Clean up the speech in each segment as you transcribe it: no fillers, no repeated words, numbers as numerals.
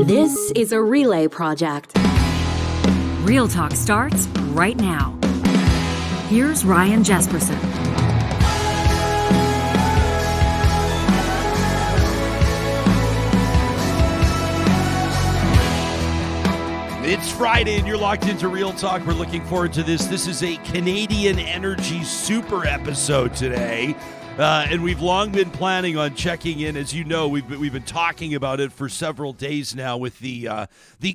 This is a relay project. Real Talk starts right now. Here's Ryan Jesperson. It's Friday and you're locked into Real Talk. We're looking forward to this. This is a Canadian Energy super episode today. And we've long been planning on checking in. As you know, we've been talking about it for several days now with the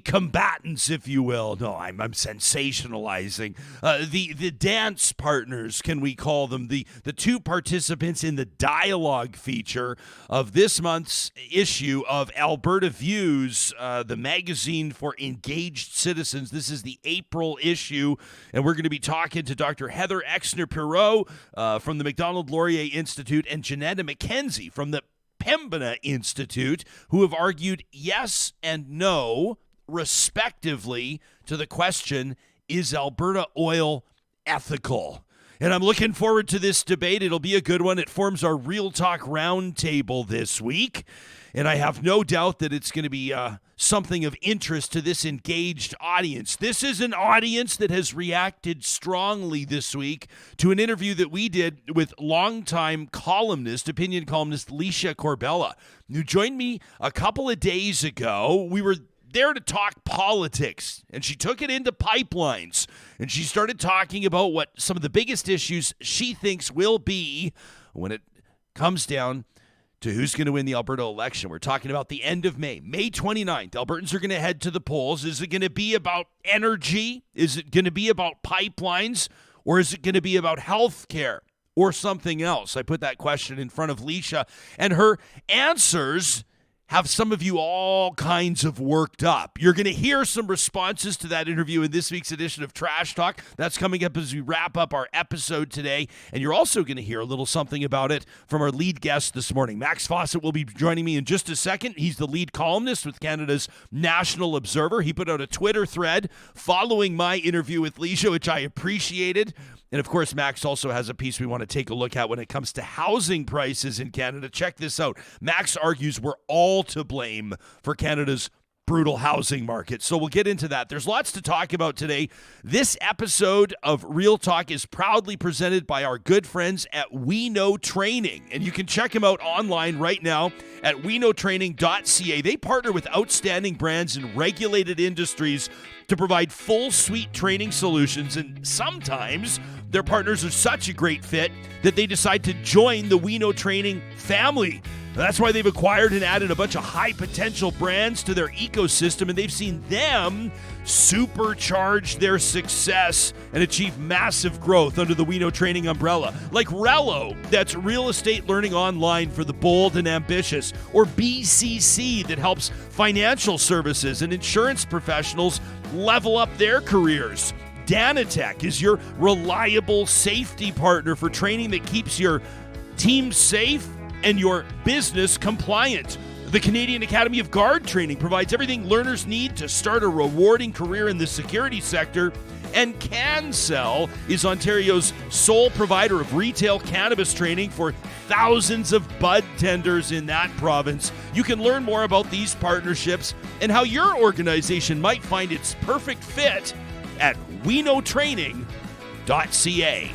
combatants, if you will. No, I'm sensationalizing. The dance partners, can we call them, the two participants in the dialogue feature of this month's issue of Alberta Views, the magazine for engaged citizens. This is the April issue, and we're going to be talking to Dr. Heather Exner-Pirot from the Macdonald-Laurier Institute and Janetta McKenzie from the Pembina Institute, who have argued yes and no, respectively, to the question, is Alberta Oil ethical? And I'm looking forward to this debate. It'll be a good one. It forms our Real Talk roundtable this week. And I have no doubt that it's going to be something of interest to this engaged audience. This is an audience that has reacted strongly this week to an interview that we did with longtime opinion columnist Licia Corbella, who joined me a couple of days ago. We were there to talk politics, and she took it into pipelines, and she started talking about what some of the biggest issues she thinks will be when it comes down to who's going to win the Alberta election. We're talking about the end of May 29th. Albertans are going to head to the polls. Is it going to be about energy? Is it going to be about pipelines? Or is it going to be about health care or something else? I put that question in front of Licia, and her answers have some of you all kinds of worked up. You're going to hear some responses to that interview in this week's edition of Trash Talk. That's coming up as we wrap up our episode today. And you're also going to hear a little something about it from our lead guest this morning. Max Fawcett will be joining me in just a second. He's the lead columnist with Canada's National Observer. He put out a Twitter thread following my interview with Licia, which I appreciated. And, of course, Max also has a piece we want to take a look at when it comes to housing prices in Canada. Check this out. Max argues we're all to blame for Canada's brutal housing market. So we'll get into that. There's lots to talk about today. This episode of Real Talk is proudly presented by our good friends at We Know Training. And you can check them out online right now at weknowtraining.ca. They partner with outstanding brands in regulated industries to provide full suite training solutions. And sometimes their partners are such a great fit that they decide to join the We Know Training family. That's why they've acquired and added a bunch of high potential brands to their ecosystem, and they've seen them supercharge their success and achieve massive growth under the We Know Training umbrella. Like Rello, that's real estate learning online for the bold and ambitious, or BCC, that helps financial services and insurance professionals level up their careers. Danatech is your reliable safety partner for training that keeps your team safe and your business compliant. The Canadian Academy of Guard Training provides everything learners need to start a rewarding career in the security sector. And CanCell is Ontario's sole provider of retail cannabis training for thousands of bud tenders in that province. You can learn more about these partnerships and how your organization might find its perfect fit at weknowtraining.ca.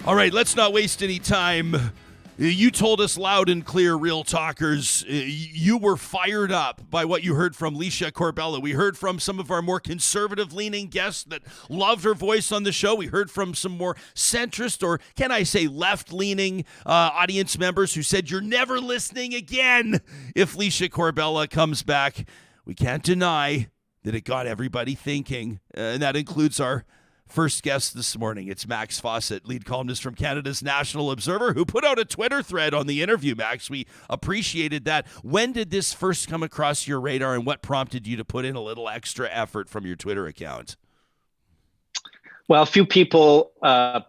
All right, let's not waste any time. You told us loud and clear, Real Talkers, you were fired up by what you heard from Licia Corbella. We heard from some of our more conservative-leaning guests that loved her voice on the show. We heard from some more centrist, or can I say left-leaning audience members who said, you're never listening again if Licia Corbella comes back. We can't deny that it got everybody thinking, and that includes our first guest this morning. It's Max Fawcett, lead columnist from Canada's National Observer, who put out a Twitter thread on the interview, Max. We appreciated that. When did this first come across your radar, and what prompted you to put in a little extra effort from your Twitter account? Well, a few people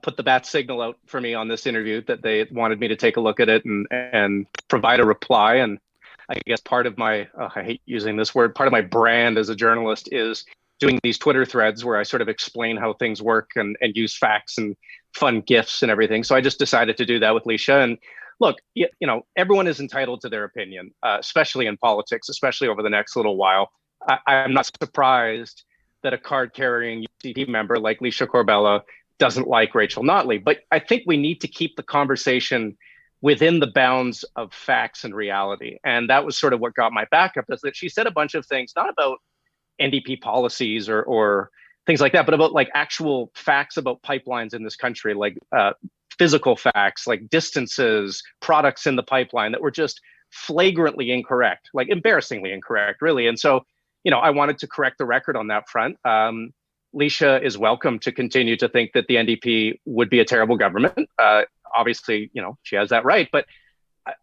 put the bat signal out for me on this interview that they wanted me to take a look at it and provide a reply. And I guess part of my, I hate using this word, part of my brand as a journalist is doing these Twitter threads where I sort of explain how things work and use facts and fun GIFs and everything. So I just decided to do that with Licia. And look, everyone is entitled to their opinion, especially in politics, especially over the next little while. I'm not surprised that a card-carrying UCP member like Licia Corbella doesn't like Rachel Notley. But I think we need to keep the conversation within the bounds of facts and reality. And that was sort of what got my back up, is that she said a bunch of things, not about NDP policies or things like that, but about like actual facts about pipelines in this country, like physical facts, like distances, products in the pipeline that were just flagrantly incorrect, like embarrassingly incorrect, really. And so, I wanted to correct the record on that front. Licia is welcome to continue to think that the NDP would be a terrible government. Obviously, she has that right. But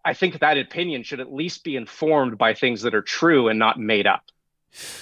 I think that opinion should at least be informed by things that are true and not made up.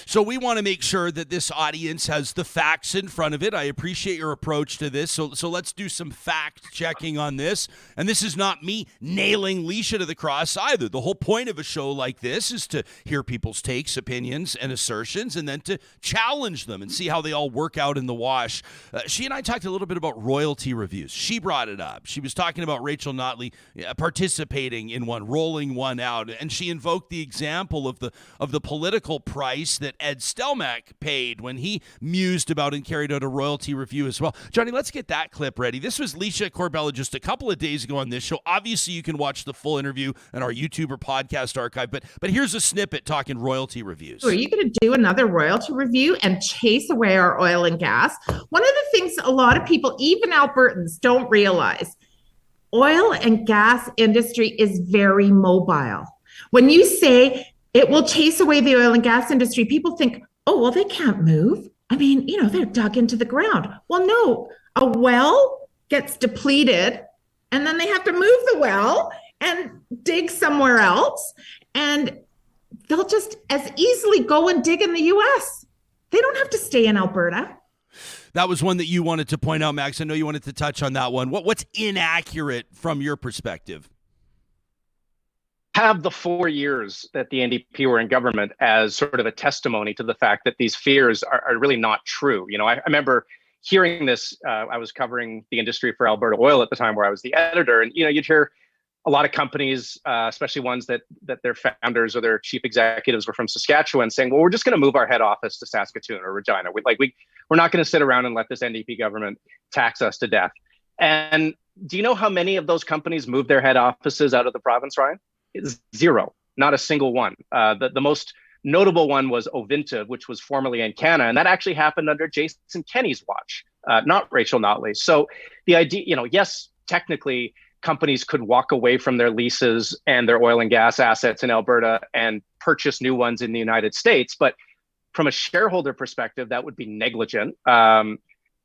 So we want to make sure that this audience has the facts in front of it. I appreciate your approach to this. So let's do some fact checking on this. And this is not me nailing Licia to the cross either. The whole point of a show like this is to hear people's takes, opinions, and assertions, and then to challenge them and see how they all work out in the wash. She and I talked a little bit about royalty reviews. She brought it up. She was talking about Rachel Notley participating in one, rolling one out, and she invoked the example of the political price that Ed Stelmach paid when he mused about and carried out a royalty review as well. Johnny, let's get that clip ready. This was Licia Corbella just a couple of days ago on this show. Obviously, you can watch the full interview in our YouTube or podcast archive, but here's a snippet talking royalty reviews. Are you going to do another royalty review and chase away our oil and gas? One of the things a lot of people, even Albertans, don't realize, oil and gas industry is very mobile. When you say it will chase away the oil and gas industry, people think, oh, well, they can't move. I mean, they're dug into the ground. Well, no, a well gets depleted and then they have to move the well and dig somewhere else. And they'll just as easily go and dig in the US. They don't have to stay in Alberta. That was one that you wanted to point out, Max. I know you wanted to touch on that one. What's inaccurate from your perspective? Have the 4 years that the NDP were in government as sort of a testimony to the fact that these fears are really not true. I remember hearing this. I was covering the industry for Alberta Oil at the time, where I was the editor, and you'd hear a lot of companies, especially ones that their founders or their chief executives were from Saskatchewan, saying, "Well, we're just going to move our head office to Saskatoon or Regina. We're not going to sit around and let this NDP government tax us to death." And do you know how many of those companies moved their head offices out of the province, Ryan? It's zero, not a single one. The most notable one was Ovintiv, which was formerly Encana, and that actually happened under Jason Kenney's watch, not Rachel Notley. So the idea, yes, technically companies could walk away from their leases and their oil and gas assets in Alberta and purchase new ones in the United States, but from a shareholder perspective, that would be negligent.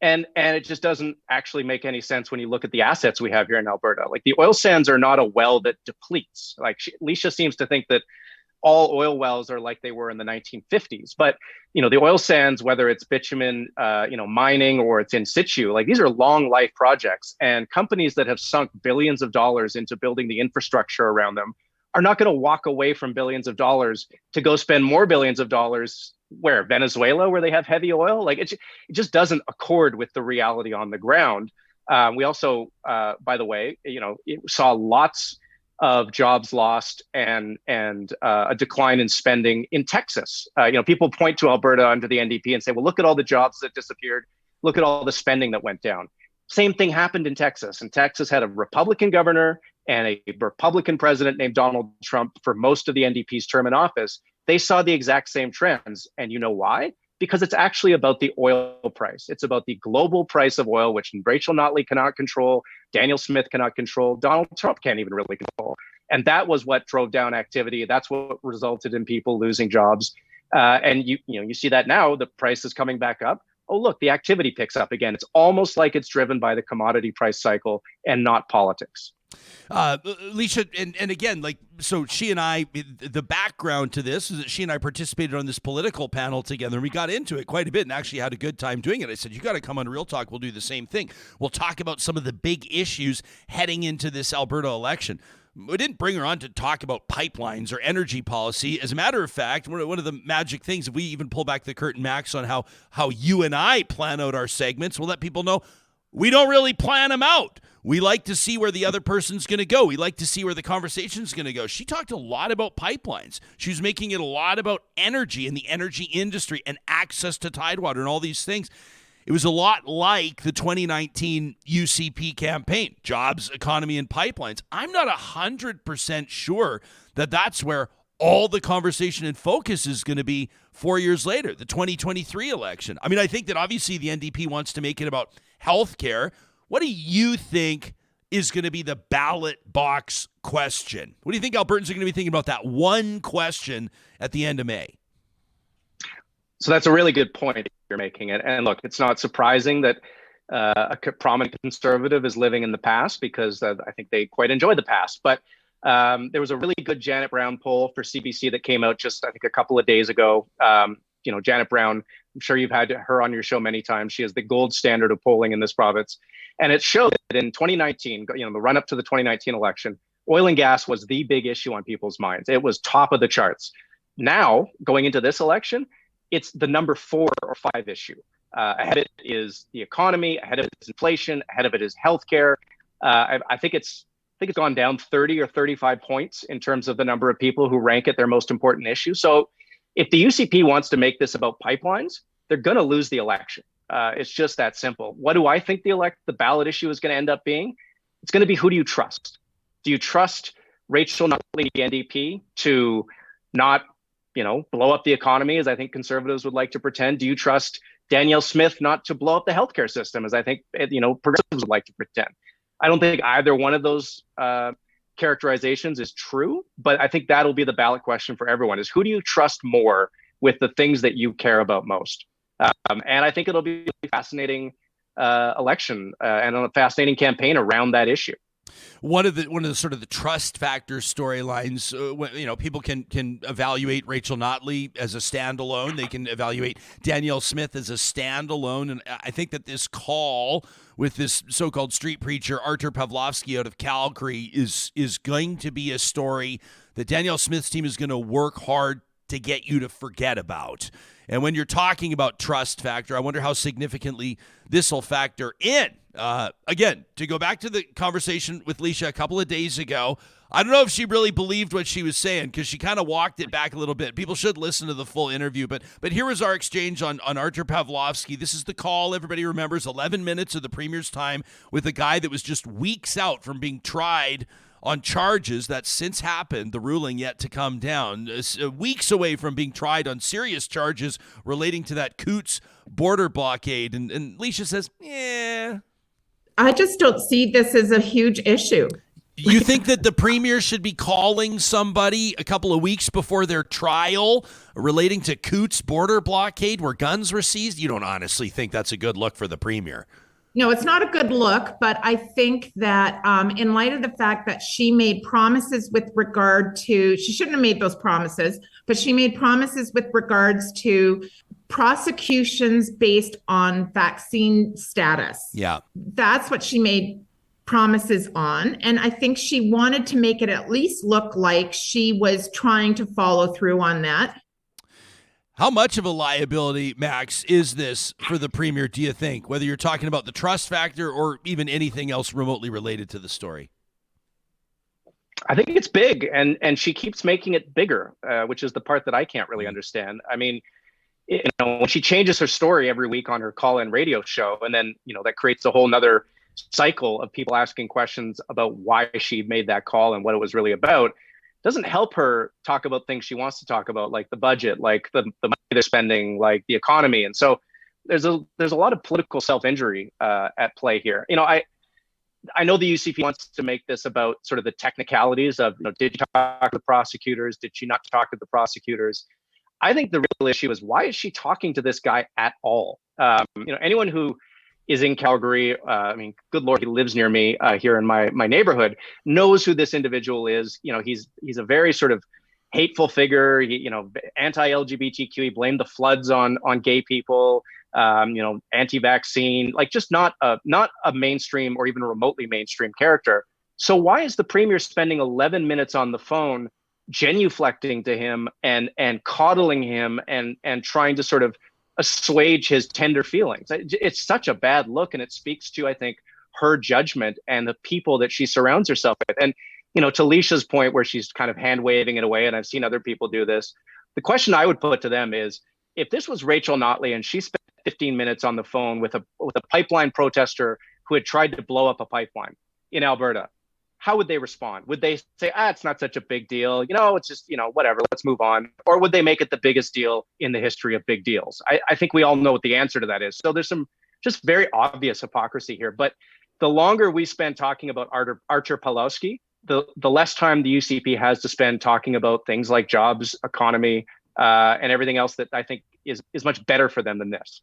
And it just doesn't actually make any sense when you look at the assets we have here in Alberta. Like, the oil sands are not a well that depletes. Like, Licia seems to think that all oil wells are like they were in the 1950s. But, the oil sands, whether it's bitumen, mining, or it's in situ, like, these are long life projects. And companies that have sunk billions of dollars into building the infrastructure around them are not going to walk away from billions of dollars to go spend more billions of dollars where? Venezuela, where they have heavy oil? Like, it just doesn't accord with the reality on the ground. We also, by the way, saw lots of jobs lost and a decline in spending in Texas. People point to Alberta under the NDP and say, well, look at all the jobs that disappeared. Look at all the spending that went down. Same thing happened in Texas. And Texas had a Republican governor and a Republican president named Donald Trump for most of the NDP's term in office. They saw the exact same trends. And you know why? Because it's actually about the oil price. It's about the global price of oil, which Rachel Notley cannot control, Danielle Smith cannot control, Donald Trump can't even really control. And that was what drove down activity. That's what resulted in people losing jobs. And you see that now, the price is coming back up. Oh, look, the activity picks up again. It's almost like it's driven by the commodity price cycle and not politics. Licia, and again, so she and I, the background to this is that she and I participated on this political panel together, and we got into it quite a bit and actually had a good time doing it. I said, you got to come on Real Talk. We'll do the same thing. We'll talk about some of the big issues heading into this Alberta election. We didn't bring her on to talk about pipelines or energy policy. As a matter of fact, one of the magic things, if we even pull back the curtain, Max, on how you and I plan out our segments, we'll let people know we don't really plan them out. We like to see where the other person's going to go. We like to see where the conversation's going to go. She talked a lot about pipelines. She was making it a lot about energy and the energy industry and access to Tidewater and all these things. It was a lot like the 2019 UCP campaign, jobs, economy, and pipelines. I'm not 100% sure that that's where all the conversation and focus is going to be 4 years later, the 2023 election. I mean, I think that obviously the NDP wants to make it about healthcare. What do you think is going to be the ballot box question? What do you think Albertans are going to be thinking about that one question at the end of May? So that's a really good point you're making. And look, it's not surprising that a prominent conservative is living in the past, because I think they quite enjoy the past. But there was a really good Janet Brown poll for CBC that came out just, I think, a couple of days ago. Janet Brown, I'm sure you've had her on your show many times. She is the gold standard of polling in this province. And it showed that in 2019, the run up to the 2019 election, oil and gas was the big issue on people's minds. It was top of the charts. Now, going into this election, it's the number 4 or 5 issue. Ahead of it is the economy, ahead of it is inflation, ahead of it is healthcare. I think it's gone down 30 or 35 points in terms of the number of people who rank it their most important issue. So if the UCP wants to make this about pipelines, they're going to lose the election. It's just that simple. What do I think the ballot issue is going to end up being? It's going to be, who do you trust? Do you trust Rachel Notley, the NDP, to not, blow up the economy, as I think conservatives would like to pretend? Do you trust Danielle Smith not to blow up the healthcare system, as I think, progressives would like to pretend? I don't think either one of those characterizations is true, but I think that'll be the ballot question for everyone, is who do you trust more with the things that you care about most? And I think it'll be a fascinating election and a fascinating campaign around that issue. One of the sort of the trust factor storylines, people can evaluate Rachel Notley as a standalone. They can evaluate Danielle Smith as a standalone. And I think that this call with this so-called street preacher, Artur Pawlowski out of Calgary, is going to be a story that Danielle Smith's team is going to work hard to get you to forget about. And when you're talking about trust factor, I wonder how significantly this will factor in. Again, to go back to the conversation with Licia a couple of days ago, I don't know if she really believed what she was saying, because she kind of walked it back a little bit. People should listen to the full interview. But here was our exchange on Artur Pawlowski. This is the call. Everybody remembers 11 minutes of the Premier's time with a guy that was just weeks out from being tried on charges that since happened, the ruling yet to come down, weeks away from being tried on serious charges relating to that Coutts border blockade. And Licia says, yeah. I just don't see this as a huge issue. You think that the Premier should be calling somebody a couple of weeks before their trial relating to Coutts border blockade where guns were seized? You don't honestly think that's a good look for the Premier? No, it's not a good look, but I think that in light of the fact that she made promises with regard to, she shouldn't have made those promises, but she made promises with regards to prosecutions based on vaccine status. Yeah. That's what she made promises on. And I think she wanted to make it at least look like she was trying to follow through on that. How much of a liability, Max, is this for the Premier, do you think, whether you're talking about the trust factor or even anything else remotely related to the story? I think it's big, and she keeps making it bigger, which is the part that I can't really understand. I mean, when she changes her story every week on her call-in radio show, and then, that creates a whole nother cycle of people asking questions about why she made that call and what it was really about, doesn't help her talk about things she wants to talk about, like the budget, like the money they're spending, like the economy. And so there's a lot of political self-injury at play here. I know the UCP wants to make this about sort of the technicalities of, did you talk to the prosecutors? Did she not talk to the prosecutors? I think the real issue is, why is she talking to this guy at all? Anyone who is in Calgary, good Lord, he lives near me here in my neighborhood, knows who this individual is. He's a very sort of hateful figure. He, anti-LGBTQ. He blamed the floods on gay people. Anti-vaccine, like just not a mainstream or even a remotely mainstream character. So why is the Premier spending 11 minutes on the phone, genuflecting to him and coddling him and trying to sort of assuage his tender feelings. It's such a bad look, and it speaks to, I think, her judgment and the people that she surrounds herself with. And, to Licia's point where she's kind of hand waving it away, and I've seen other people do this, the question I would put to them is, if this was Rachel Notley and she spent 15 minutes on the phone with a pipeline protester who had tried to blow up a pipeline in Alberta, how would they respond? Would they say, it's not such a big deal, it's just, whatever, let's move on? Or would they make it the biggest deal in the history of big deals? I think we all know what the answer to that is. So there's some just very obvious hypocrisy here. But the longer we spend talking about Archer Pawlowski, the less time the UCP has to spend talking about things like jobs, economy, and everything else that I think is much better for them than this.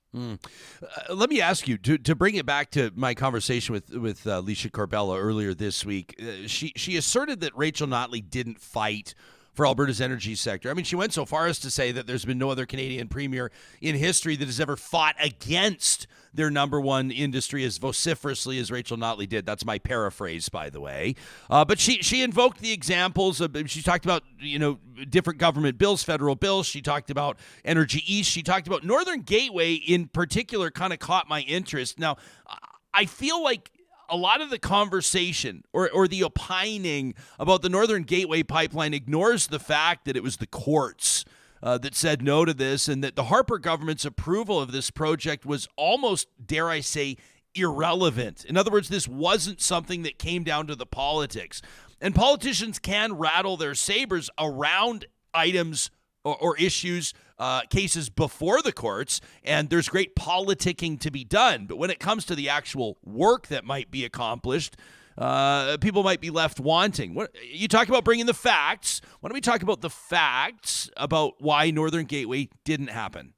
Let me ask you, to bring it back to my conversation with Licia Corbella earlier this week. She asserted that Rachel Notley didn't fight for Alberta's energy sector. I mean, she went so far as to say that there's been no other Canadian premier in history that has ever fought against their number one industry as vociferously as Rachel Notley did. That's my paraphrase, by the way. But she invoked the examples of, she talked about, different government bills, federal bills. She talked about Energy East. She talked about Northern Gateway in particular, kind of caught my interest. Now, I feel like a lot of the conversation or the opining about the Northern Gateway pipeline ignores the fact that it was the courts that said no to this, and that the Harper government's approval of this project was almost, dare I say, irrelevant. In other words, this wasn't something that came down to the politics. And politicians can rattle their sabers around items or issues, cases before the courts, and there's great politicking to be done. But when it comes to the actual work that might be accomplished, people might be left wanting. You talk about bringing the facts. Why don't we talk about the facts about why Northern Gateway didn't happen?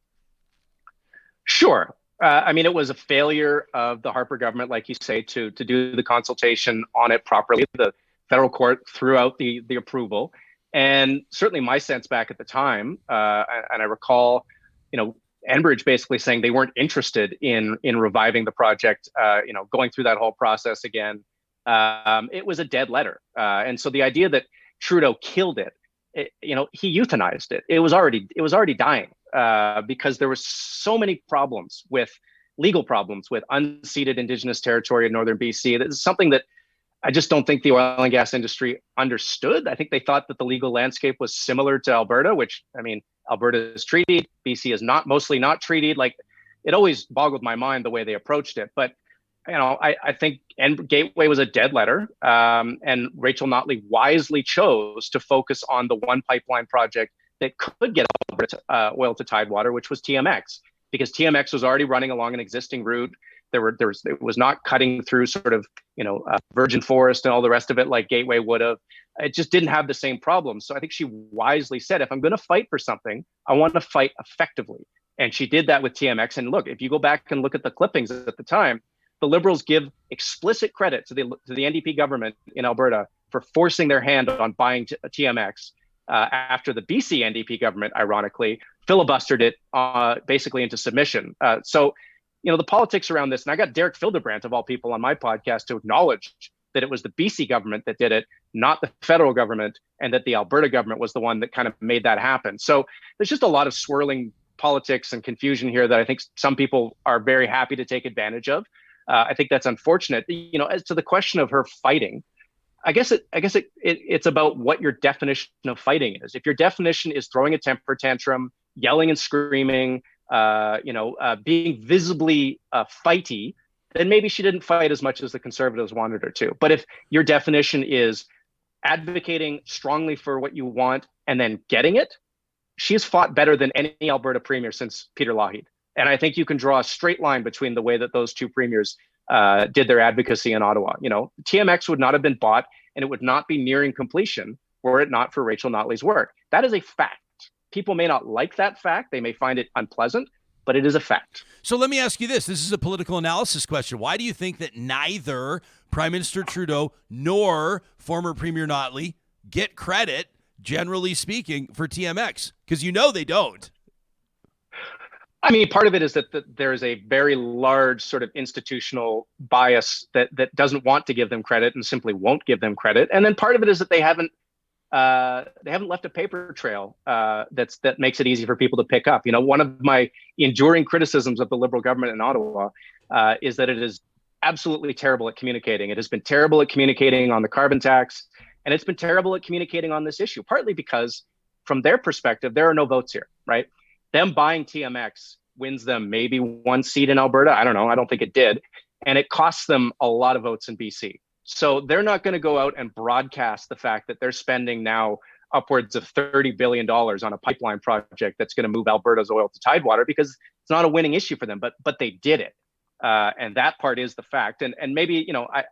Sure. It was a failure of the Harper government, like you say, to do the consultation on it properly. The federal court threw out the approval. And certainly my sense back at the time, and I recall, Enbridge basically saying they weren't interested in reviving the project, going through that whole process again. It was a dead letter. And so the idea that Trudeau killed it, he euthanized it. It was already dying because there were so many problems legal problems with unceded Indigenous territory in Northern BC. This is something that I just don't think the oil and gas industry understood. I think they thought that the legal landscape was similar to Alberta, which, Alberta is treated, BC is mostly not treated. Like, it always boggled my mind the way they approached it. But, I think Gateway was a dead letter. And Rachel Notley wisely chose to focus on the one pipeline project that could get Alberta oil to Tidewater, which was TMX, because TMX was already running along an existing route. It was not cutting through sort of, virgin forest and all the rest of it like Gateway would have. It just didn't have the same problems. So I think she wisely said, if I'm going to fight for something, I want to fight effectively. And she did that with TMX. And look, if you go back and look at the clippings at the time, the Liberals give explicit credit to the NDP government in Alberta for forcing their hand on buying TMX after the BC NDP government, ironically, filibustered it basically into submission. So the politics around this, and I got Derek Fildebrandt, of all people, on my podcast to acknowledge that it was the BC government that did it, not the federal government, and that the Alberta government was the one that kind of made that happen. So there's just a lot of swirling politics and confusion here that I think some people are very happy to take advantage of. I think that's unfortunate. As to the question of her fighting, I guess it's about what your definition of fighting is. If your definition is throwing a temper tantrum, yelling and screaming, being visibly fighty, then maybe she didn't fight as much as the Conservatives wanted her to. But if your definition is advocating strongly for what you want and then getting it, she's fought better than any Alberta premier since Peter Lougheed. And I think you can draw a straight line between the way that those two premiers did their advocacy in Ottawa. TMX would not have been bought, and it would not be nearing completion were it not for Rachel Notley's work. That is a fact. People may not like that fact. They may find it unpleasant, but it is a fact. So let me ask you this. This is a political analysis question. Why do you think that neither Prime Minister Trudeau nor former Premier Notley get credit, generally speaking, for TMX? Because they don't. Part of it is that there is a very large sort of institutional bias that doesn't want to give them credit and simply won't give them credit. And then part of it is that they haven't they haven't left a paper trail that makes it easy for people to pick up. One of my enduring criticisms of the Liberal government in Ottawa is that it is absolutely terrible at communicating. It has been terrible at communicating on the carbon tax, and it's been terrible at communicating on this issue, partly because from their perspective, there are no votes here, right? Them buying TMX wins them maybe one seat in Alberta. I don't know. I don't think it did. And it costs them a lot of votes in BC. So they're not going to go out and broadcast the fact that they're spending now upwards of $30 billion on a pipeline project that's going to move Alberta's oil to Tidewater, because it's not a winning issue for them, but they did it. And that part is the fact. And maybe, I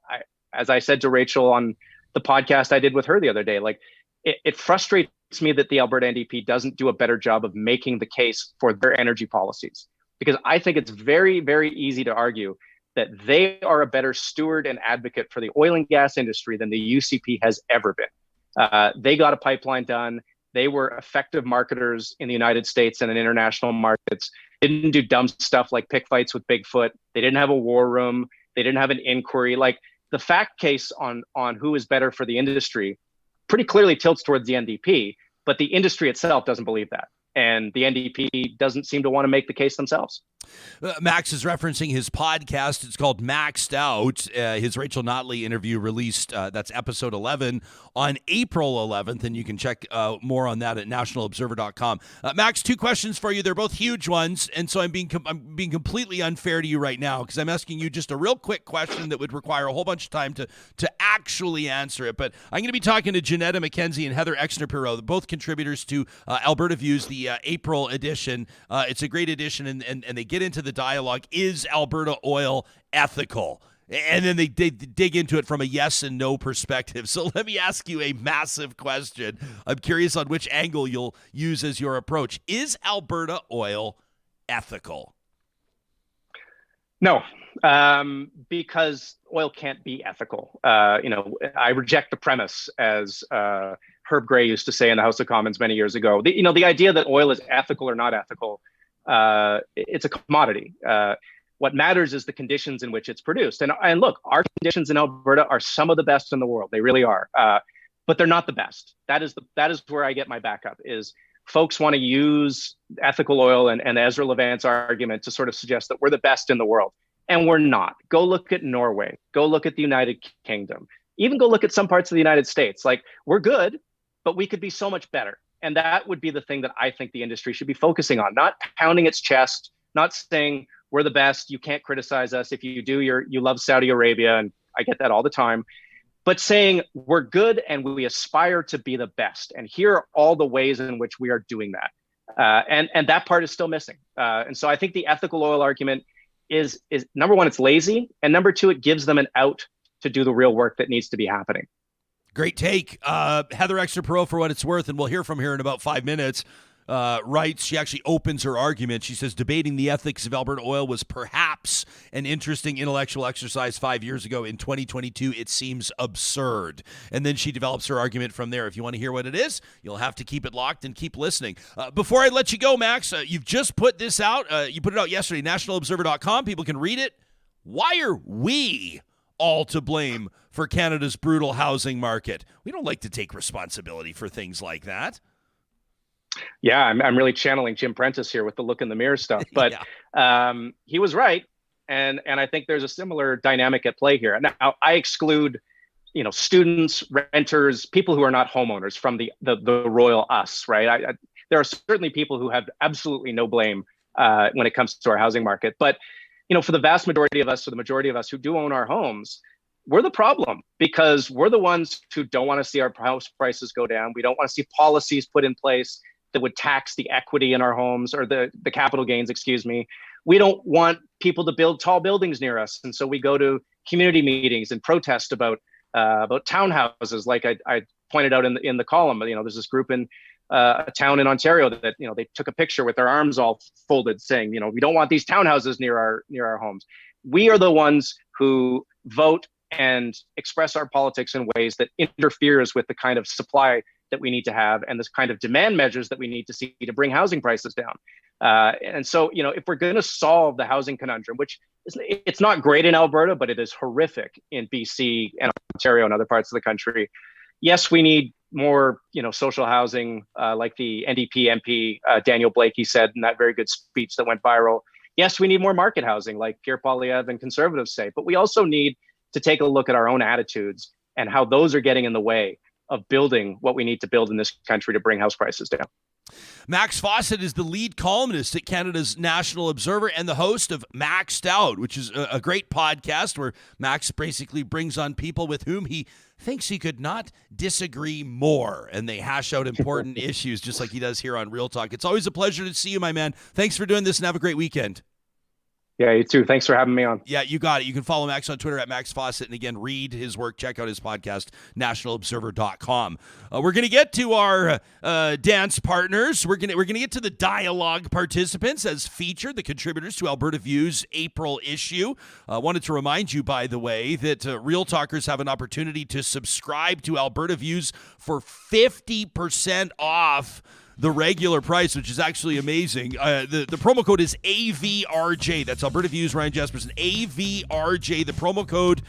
as I said to Rachel on the podcast I did with her the other day, like it frustrates me that the Alberta NDP doesn't do a better job of making the case for their energy policies, because I think it's very, very easy to argue that they are a better steward and advocate for the oil and gas industry than the UCP has ever been. They got a pipeline done. They were effective marketers in the United States and in international markets. They didn't do dumb stuff like pick fights with Bigfoot. They didn't have a war room. They didn't have an inquiry. Like, the fact case on who is better for the industry pretty clearly tilts towards the NDP, but the industry itself doesn't believe that. And the NDP doesn't seem to want to make the case themselves. Max is referencing his podcast. It's called Maxed Out. His Rachel Notley interview released, that's episode 11, on April 11th, and you can check more on that at nationalobserver.com. Max, two questions for you. They're both huge ones, and so I'm being completely unfair to you right now, because I'm asking you just a real quick question that would require a whole bunch of time to actually answer it. But I'm going to be talking to Janetta McKenzie and Heather Exner-Pirot, both contributors to Alberta Views, the April edition. It's a great edition, and they get into the dialogue. Is Alberta Oil ethical? And then they dig into it from a yes and no perspective. So let me ask you a massive question. I'm curious on which angle you'll use as your approach. Is Alberta Oil ethical? No, because oil can't be ethical. I reject the premise, as Herb Gray used to say in the House of Commons many years ago. The idea that oil is ethical or not ethical, it's a commodity. What matters is the conditions in which it's produced. And look, our conditions in Alberta are some of the best in the world. They really are. But they're not the best. That is where I get my backup, is folks want to use ethical oil and Ezra Levant's argument to sort of suggest that we're the best in the world. And we're not. Go look at Norway. Go look at the United Kingdom. Even go look at some parts of the United States. Like, we're good, but we could be so much better. And that would be the thing that I think the industry should be focusing on, not pounding its chest, not saying we're the best, you can't criticize us. If you do, you love Saudi Arabia, and I get that all the time. But saying we're good and we aspire to be the best. And here are all the ways in which we are doing that. And that part is still missing. And so I think the ethical oil argument is number one, it's lazy. And number two, it gives them an out to do the real work that needs to be happening. Great take. Heather Exner-Pirot, for what it's worth, and we'll hear from her in about 5 minutes, writes, she actually opens her argument. She says, debating the ethics of Alberta oil was perhaps an interesting intellectual exercise 5 years ago. In 2022, it seems absurd. And then she develops her argument from there. If you want to hear what it is, you'll have to keep it locked and keep listening. Before I let you go, Max, you've just put this out. You put it out yesterday, nationalobserver.com. People can read it. Why are we all to blame for Canada's brutal housing market? We don't like to take responsibility for things like that. Yeah, I'm really channeling Jim Prentice here with the look in the mirror stuff, but yeah. He was right. And I think there's a similar dynamic at play here. Now, I exclude, students, renters, people who are not homeowners from the royal us, right? There are certainly people who have absolutely no blame when it comes to our housing market. But, for the vast majority of us, or the majority of us who do own our homes, we're the problem, because we're the ones who don't want to see our house prices go down. We don't want to see policies put in place that would tax the equity in our homes, or the capital gains, excuse me. We don't want people to build tall buildings near us. And so we go to community meetings and protest about townhouses. Like I pointed out in the column, there's this group in a town in Ontario that, they took a picture with their arms all folded saying, we don't want these townhouses near our homes. We are the ones who vote and express our politics in ways that interferes with the kind of supply that we need to have and this kind of demand measures that we need to see to bring housing prices down. And so, if we're going to solve the housing conundrum, which it's not great in Alberta, but it is horrific in BC and Ontario and other parts of the country. Yes, we need more, social housing, like the NDP MP, Daniel Blakey said in that very good speech that went viral. Yes, we need more market housing, like Pierre Poilievre and conservatives say, but we also need to take a look at our own attitudes and how those are getting in the way of building what we need to build in this country to bring house prices down. Max Fawcett is the lead columnist at Canada's National Observer and the host of Maxed Out, which is a great podcast where Max basically brings on people with whom he thinks he could not disagree more, and they hash out important issues just like he does here on Real Talk. It's always a pleasure to see you, my man. Thanks for doing this, and have a great weekend. Yeah, you too. Thanks for having me on. Yeah, you got it. You can follow Max on Twitter at Max Fawcett. And again, read his work. Check out his podcast, nationalobserver.com. We're going to get to our dance partners. We're going to get to the dialogue participants as featured, the contributors to Alberta Views April issue. I wanted to remind you, by the way, that Real Talkers have an opportunity to subscribe to Alberta Views for 50% off the regular price, which is actually amazing. The promo code is AVRJ. That's Alberta Views, Ryan Jesperson. AVRJ, the promo code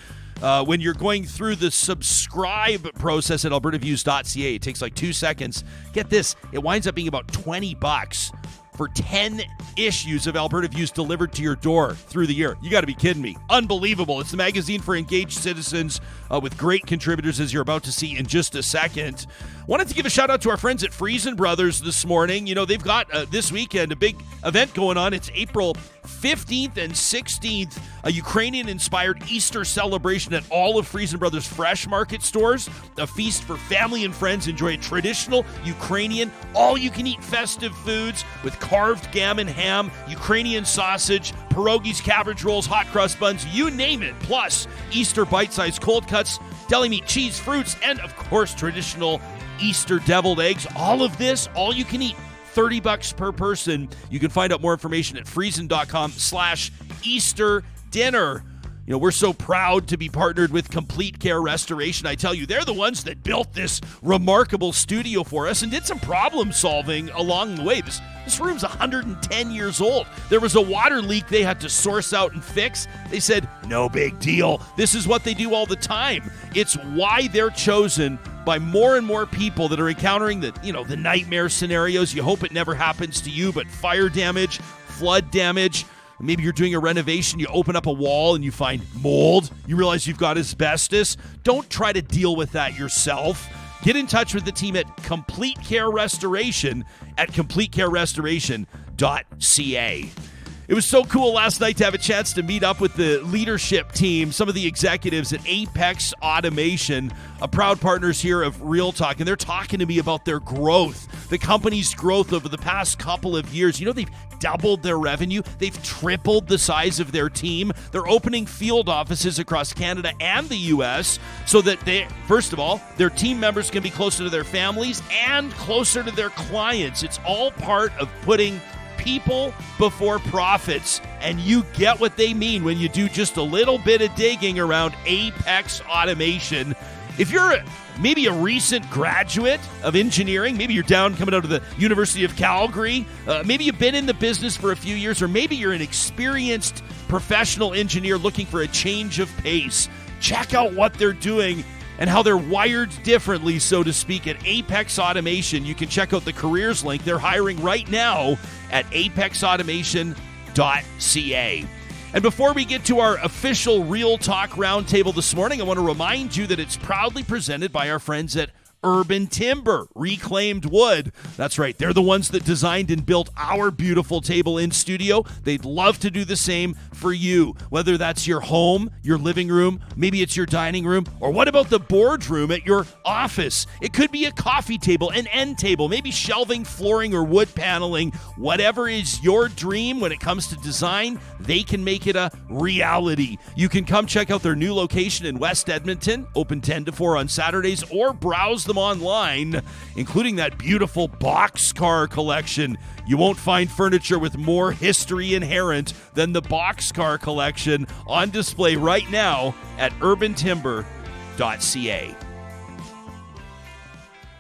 when you're going through the subscribe process at albertaviews.ca. It takes like 2 seconds. Get this, it winds up being about $20 for 10 issues of Alberta Views delivered to your door through the year. You got to be kidding me. Unbelievable. It's the magazine for engaged citizens with great contributors, as you're about to see in just a second. Wanted to give a shout out to our friends at Friesen Brothers this morning. They've got this weekend a big event going on. It's April 15th and 16th, a Ukrainian-inspired Easter celebration at all of Friesen Brothers Fresh Market stores. A feast for family and friends. Enjoy traditional Ukrainian, all-you-can-eat festive foods with carved gammon ham, Ukrainian sausage, pierogies, cabbage rolls, hot cross buns, you name it. Plus, Easter bite-sized cold cuts, deli meat, cheese, fruits, and, of course, traditional Easter deviled eggs. All of this, all you can eat. $30 per person. You can find out more information at friesen.com/Easter dinner. We're so proud to be partnered with Complete Care Restoration. I tell you, they're the ones that built this remarkable studio for us and did some problem solving along the way. This room's 110 years old. There was a water leak they had to source out and fix. They said, no big deal. This is what they do all the time. It's why they're chosen by more and more people that are encountering the nightmare scenarios. You hope it never happens to you, but fire damage, flood damage. Maybe you're doing a renovation, you open up a wall and you find mold. You realize you've got asbestos. Don't try to deal with that yourself. Get in touch with the team at Complete Care Restoration at completecarerestoration.ca. It was so cool last night to have a chance to meet up with the leadership team, some of the executives at Apex Automation, a proud partners here of Real Talk, and they're talking to me about their growth, the company's growth over the past couple of years. They've doubled their revenue. They've tripled the size of their team. They're opening field offices across Canada and the U.S. so that first of all, their team members can be closer to their families and closer to their clients. It's all part of putting people before profits, and you get what they mean when you do just a little bit of digging around Apex Automation. If you're maybe a recent graduate of engineering, maybe you're coming out of the University of Calgary, maybe you've been in the business for a few years, or maybe you're an experienced professional engineer looking for a change of pace, check out what they're doing and how they're wired differently, so to speak, at Apex Automation. You can check out the careers link. They're hiring right now at apexautomation.ca. And before we get to our official Real Talk Roundtable this morning, I want to remind you that it's proudly presented by our friends at Urban Timber, reclaimed wood. That's right. They're the ones that designed and built our beautiful table in studio. They'd love to do the same for you, whether that's your home, your living room, maybe it's your dining room, or what about the boardroom at your office? It could be a coffee table, an end table, maybe shelving, flooring, or wood paneling. Whatever is your dream when it comes to design, they can make it a reality. You can come check out their new location in West Edmonton, open 10 to 4 on Saturdays, or browse them online, including that beautiful boxcar collection. You won't find furniture with more history inherent than the boxcar collection, on display right now at urbantimber.ca.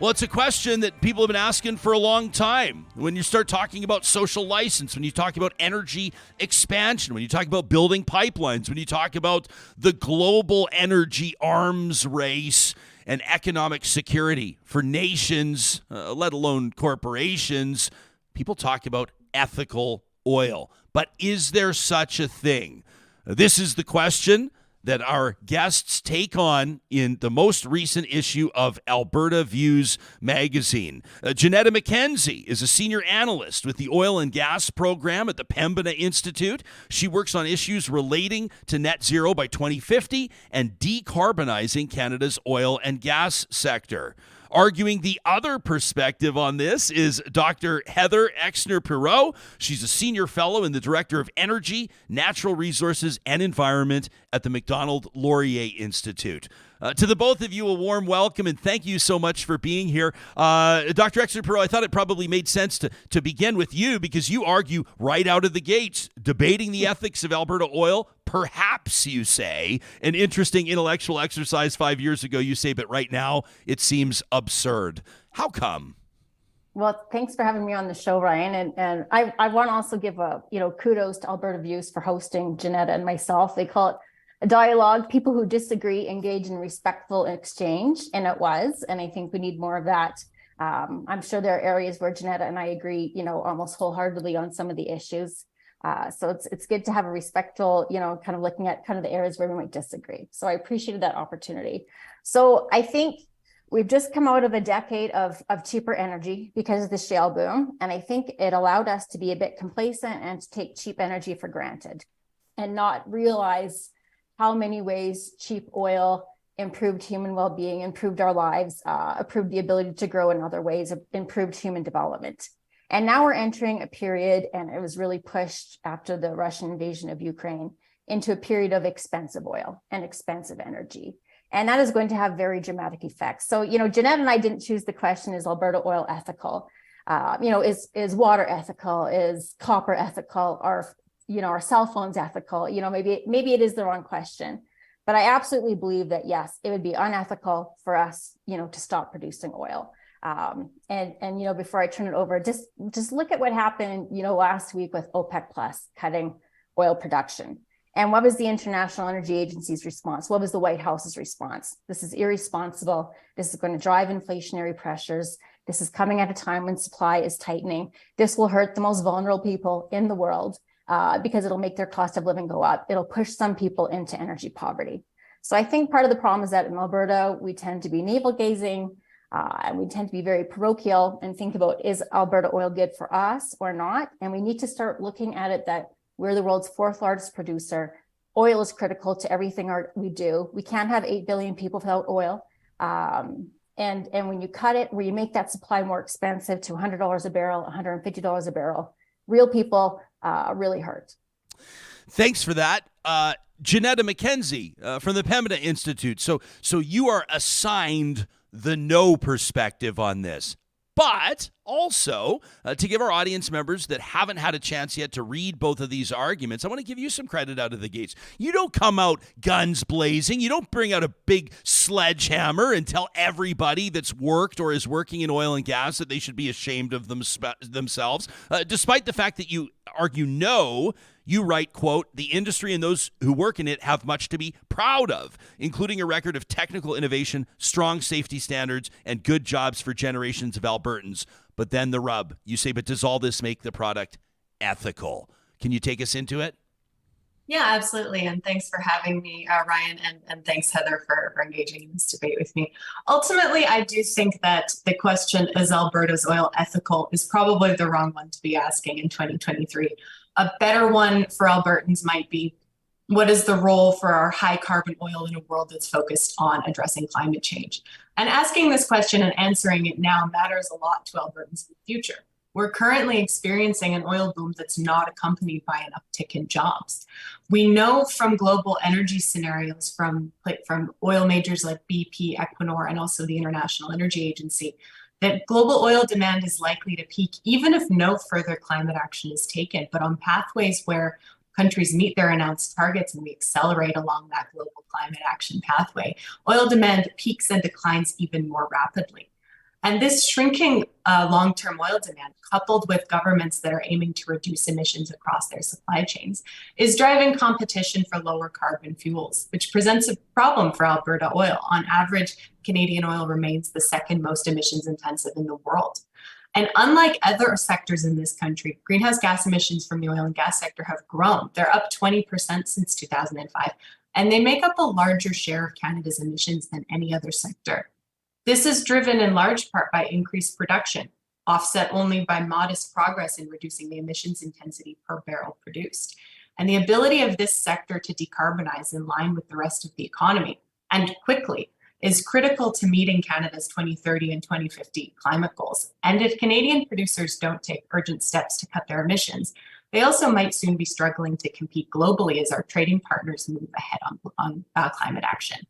Well, it's a question that people have been asking for a long time. When you start talking about social license, when you talk about energy expansion, when you talk about building pipelines, when you talk about the global energy arms race, and economic security for nations, let alone corporations. People talk about ethical oil. But is there such a thing? This is the question that our guests take on in the most recent issue of Alberta Views magazine. Janetta McKenzie is a senior analyst with the oil and gas program at the Pembina Institute. She works on issues relating to net zero by 2050 and decarbonizing Canada's oil and gas sector. Arguing the other perspective on this is Dr. Heather Exner-Pirot. She's a senior fellow and the director of energy, natural resources, and environment at the Macdonald-Laurier Institute. To the both of you, a warm welcome, and thank you so much for being here. Dr. Exner-Pirot, I thought it probably made sense to begin with you because you argue right out of the gates, debating the ethics of Alberta oil, perhaps, you say, an interesting intellectual exercise 5 years ago, you say, but right now it seems absurd. How come? Well, thanks for having me on the show, Ryan. And I want to also give kudos to Alberta Views for hosting Janetta and myself. They call it a dialogue. People who disagree engage in respectful exchange, and it was. And I think we need more of that. I'm sure there are areas where Janetta and I agree, almost wholeheartedly on some of the issues. So it's good to have a respectful, kind of looking at kind of the areas where we might disagree. So I appreciated that opportunity. So I think we've just come out of a decade of cheaper energy because of the shale boom. And I think it allowed us to be a bit complacent and to take cheap energy for granted and not realize how many ways cheap oil improved human well-being, improved our lives, improved the ability to grow in other ways, improved human development. And now we're entering a period, and it was really pushed after the Russian invasion of Ukraine, into a period of expensive oil and expensive energy. And that is going to have very dramatic effects. So, Janetta and I didn't choose the question, is Alberta oil ethical? Is water ethical? Is copper ethical? Are cell phones ethical? Maybe it is the wrong question. But I absolutely believe that, yes, it would be unethical for us, to stop producing oil. And before I turn it over, just look at what happened, last week with OPEC Plus cutting oil production. And what was the International Energy Agency's response? What was the White House's response? This is irresponsible. This is going to drive inflationary pressures. This is coming at a time when supply is tightening. This will hurt the most vulnerable people in the world because it'll make their cost of living go up. It'll push some people into energy poverty. So I think part of the problem is that in Alberta, we tend to be navel gazing. And we tend to be very parochial and think about, is Alberta oil good for us or not? And we need to start looking at it that we're the world's fourth largest producer. Oil is critical to everything we do. We can't have 8 billion people without oil. And when you cut it, where you make that supply more expensive to $100 a barrel, $150 a barrel, real people really hurt. Thanks for that. Janetta McKenzie from the Pembina Institute. So you are assigned the no perspective on this. But also, to give our audience members that haven't had a chance yet to read both of these arguments, I want to give you some credit out of the gates. You don't come out guns blazing. You don't bring out a big sledgehammer and tell everybody that's worked or is working in oil and gas that they should be ashamed of themselves. Despite the fact that you argue no, you write, quote, the industry and those who work in it have much to be proud of, including a record of technical innovation, strong safety standards, and good jobs for generations of Albertans. But then the rub, you say, but does all this make the product ethical? Can you take us into it? Yeah, absolutely. And thanks for having me, Ryan, and thanks, Heather, for engaging in this debate with me. Ultimately, I do think that the question, is Alberta's oil ethical, is probably the wrong one to be asking in 2023. A better one for Albertans might be, what is the role for our high carbon oil in a world that's focused on addressing climate change? And asking this question and answering it now matters a lot to Albertans in the future. We're currently experiencing an oil boom that's not accompanied by an uptick in jobs. We know from global energy scenarios from oil majors like BP, Equinor, and also the International Energy Agency, that global oil demand is likely to peak even if no further climate action is taken, but on pathways where countries meet their announced targets and we accelerate along that global climate action pathway, oil demand peaks and declines even more rapidly. And this shrinking long-term oil demand, coupled with governments that are aiming to reduce emissions across their supply chains, is driving competition for lower carbon fuels, which presents a problem for Alberta oil. On average, Canadian oil remains the second most emissions intensive in the world. And unlike other sectors in this country, greenhouse gas emissions from the oil and gas sector have grown. They're up 20% since 2005, and they make up a larger share of Canada's emissions than any other sector. This is driven in large part by increased production, offset only by modest progress in reducing the emissions intensity per barrel produced. And the ability of this sector to decarbonize in line with the rest of the economy, and quickly, is critical to meeting Canada's 2030 and 2050 climate goals. And if Canadian producers don't take urgent steps to cut their emissions, they also might soon be struggling to compete globally as our trading partners move ahead on climate action.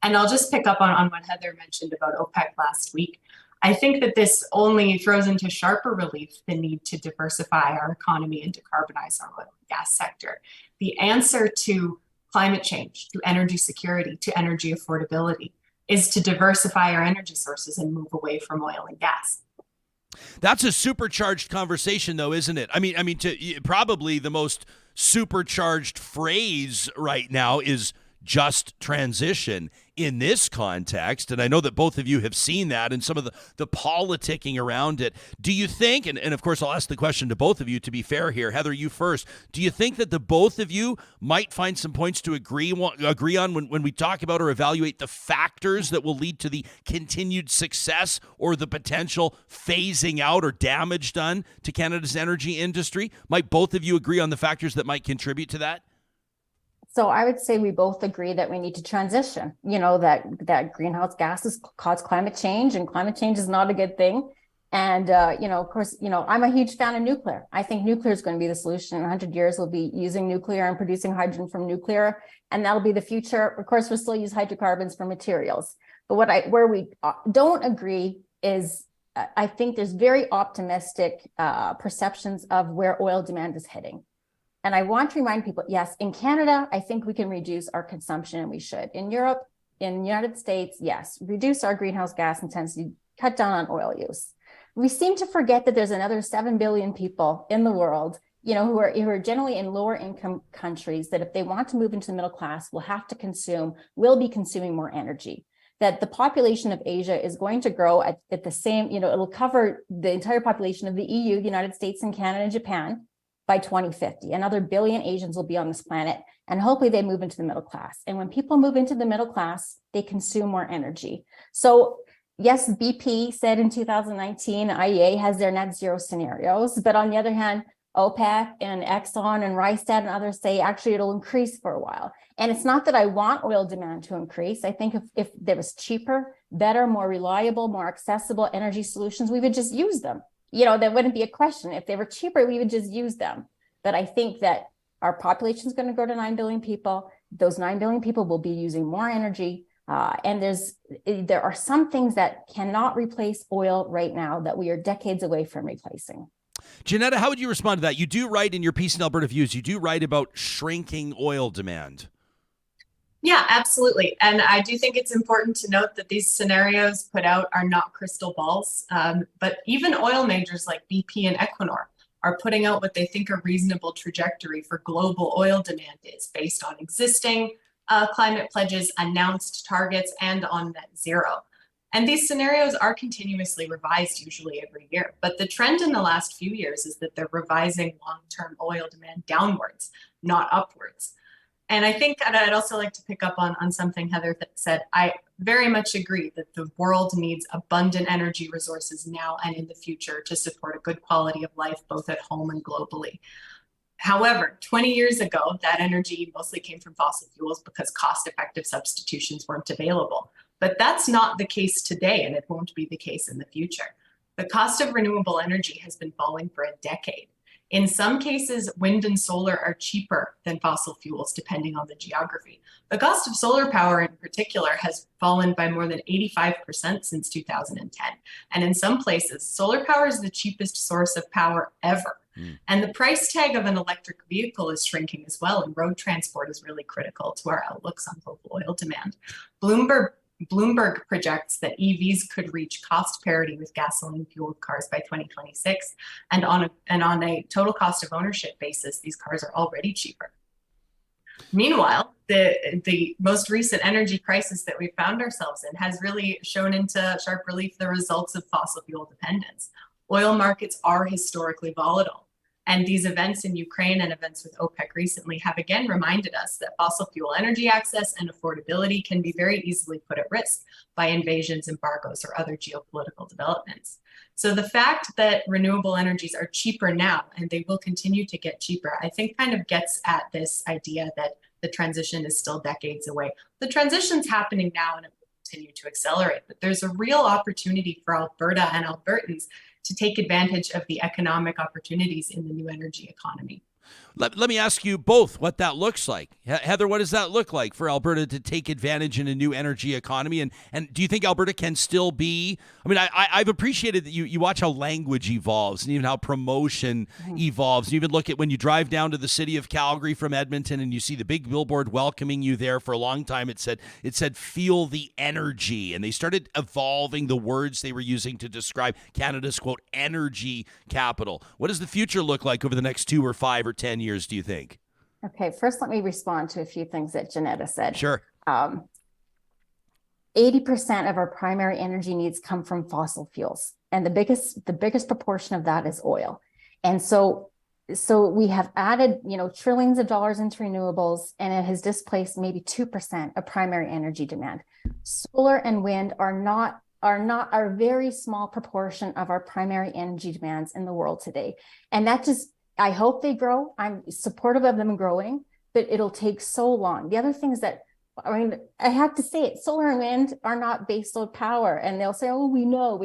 And I'll just pick up on what Heather mentioned about OPEC last week. I think that this only throws into sharper relief the need to diversify our economy and decarbonize our oil and gas sector. The answer to climate change, to energy security, to energy affordability is to diversify our energy sources and move away from oil and gas. That's a supercharged conversation, though, isn't it? I mean, probably the most supercharged phrase right now is just transition in this context. And I know that both of you have seen that and some of the politicking around it. Do you think, and of course I'll ask the question to both of you to be fair here, Heather, you first, do you think that the both of you might find some points to agree on when we talk about or evaluate the factors that will lead to the continued success or the potential phasing out or damage done to Canada's energy industry? Might both of you agree on the factors that might contribute to that? So I would say we both agree that we need to transition, that greenhouse gases cause climate change, and climate change is not a good thing. And, of course, I'm a huge fan of nuclear. I think nuclear is going to be the solution. In 100 years, we'll be using nuclear and producing hydrogen from nuclear, and that'll be the future. Of course, we'll still use hydrocarbons for materials. But where we don't agree is I think there's very optimistic perceptions of where oil demand is heading. And I want to remind people, yes, in Canada, I think we can reduce our consumption, and we should. In Europe, in the United States, yes, reduce our greenhouse gas intensity, cut down on oil use. We seem to forget that there's another 7 billion people in the world, who are generally in lower income countries, that if they want to move into the middle class, will be consuming more energy. That the population of Asia is going to grow at the same, it'll cover the entire population of the EU, the United States and Canada and Japan by 2050. Another billion Asians will be on this planet, and hopefully they move into the middle class. And when people move into the middle class, they consume more energy. So yes, BP said in 2019, IEA has their net zero scenarios, but on the other hand, OPEC and Exxon and Rystad and others say actually it'll increase for a while. And it's not that I want oil demand to increase. I think if there was cheaper, better, more reliable, more accessible energy solutions, we would just use them. There wouldn't be a question. If they were cheaper, we would just use them. But I think that our population is going to grow to 9 billion people. Those 9 billion people will be using more energy. And there are some things that cannot replace oil right now that we are decades away from replacing. Janetta, how would you respond to that? You do write in your piece in Alberta Views, you do write about shrinking oil demand. Yeah, absolutely. And I do think it's important to note that these scenarios put out are not crystal balls, but even oil majors like BP and Equinor are putting out what they think a reasonable trajectory for global oil demand is based on existing climate pledges, announced targets, and on net zero. And these scenarios are continuously revised, usually every year. But the trend in the last few years is that they're revising long-term oil demand downwards, not upwards. And I think I'd also like to pick up on something Heather said. I very much agree that the world needs abundant energy resources now and in the future to support a good quality of life, both at home and globally. However, 20 years ago, that energy mostly came from fossil fuels because cost-effective substitutions weren't available. But that's not the case today, and it won't be the case in the future. The cost of renewable energy has been falling for a decade. In some cases, wind and solar are cheaper than fossil fuels, depending on the geography. The cost of solar power in particular has fallen by more than 85% since 2010. And in some places, solar power is the cheapest source of power ever. And the price tag of an electric vehicle is shrinking as well, and road transport is really critical to our outlooks on global oil demand. Bloomberg Bloomberg projects that EVs could reach cost parity with gasoline-fueled cars by 2026, and on a total cost of ownership basis, these cars are already cheaper. Meanwhile, the most recent energy crisis that we found ourselves in has really shown into sharp relief the results of fossil fuel dependence. Oil markets are historically volatile. And these events in Ukraine and events with OPEC recently have again reminded us that fossil fuel energy access and affordability can be very easily put at risk by invasions, embargoes, or other geopolitical developments. So the fact that renewable energies are cheaper now, and they will continue to get cheaper, I think kind of gets at this idea that the transition is still decades away. The transition's happening now and it will continue to accelerate, but there's a real opportunity for Alberta and Albertans to take advantage of the economic opportunities in the new energy economy. Let me ask you both what that looks like. Heather, what does that look like for Alberta to take advantage in a new energy economy? And do you think Alberta can still be, I mean, I've appreciated that you watch how language evolves and even how promotion evolves. You even look at when you drive down to the city of Calgary from Edmonton and you see the big billboard welcoming you there. For a long time, it said, feel the energy. And they started evolving the words they were using to describe Canada's, quote, energy capital. What does the future look like over the next 2 or 5 or 10 years, do you think? Okay, first let me respond to a few things that Janetta said. Sure. 80% of our primary energy needs come from fossil fuels, and the biggest proportion of that is oil. And so we have added, trillions of dollars into renewables, and it has displaced maybe 2% of primary energy demand. Solar and wind are a very small proportion of our primary energy demands in the world today. And that just, I hope they grow. I'm supportive of them growing, but it'll take so long. The other things that, I have to say it, solar and wind are not baseload power. And they'll say, oh, we know.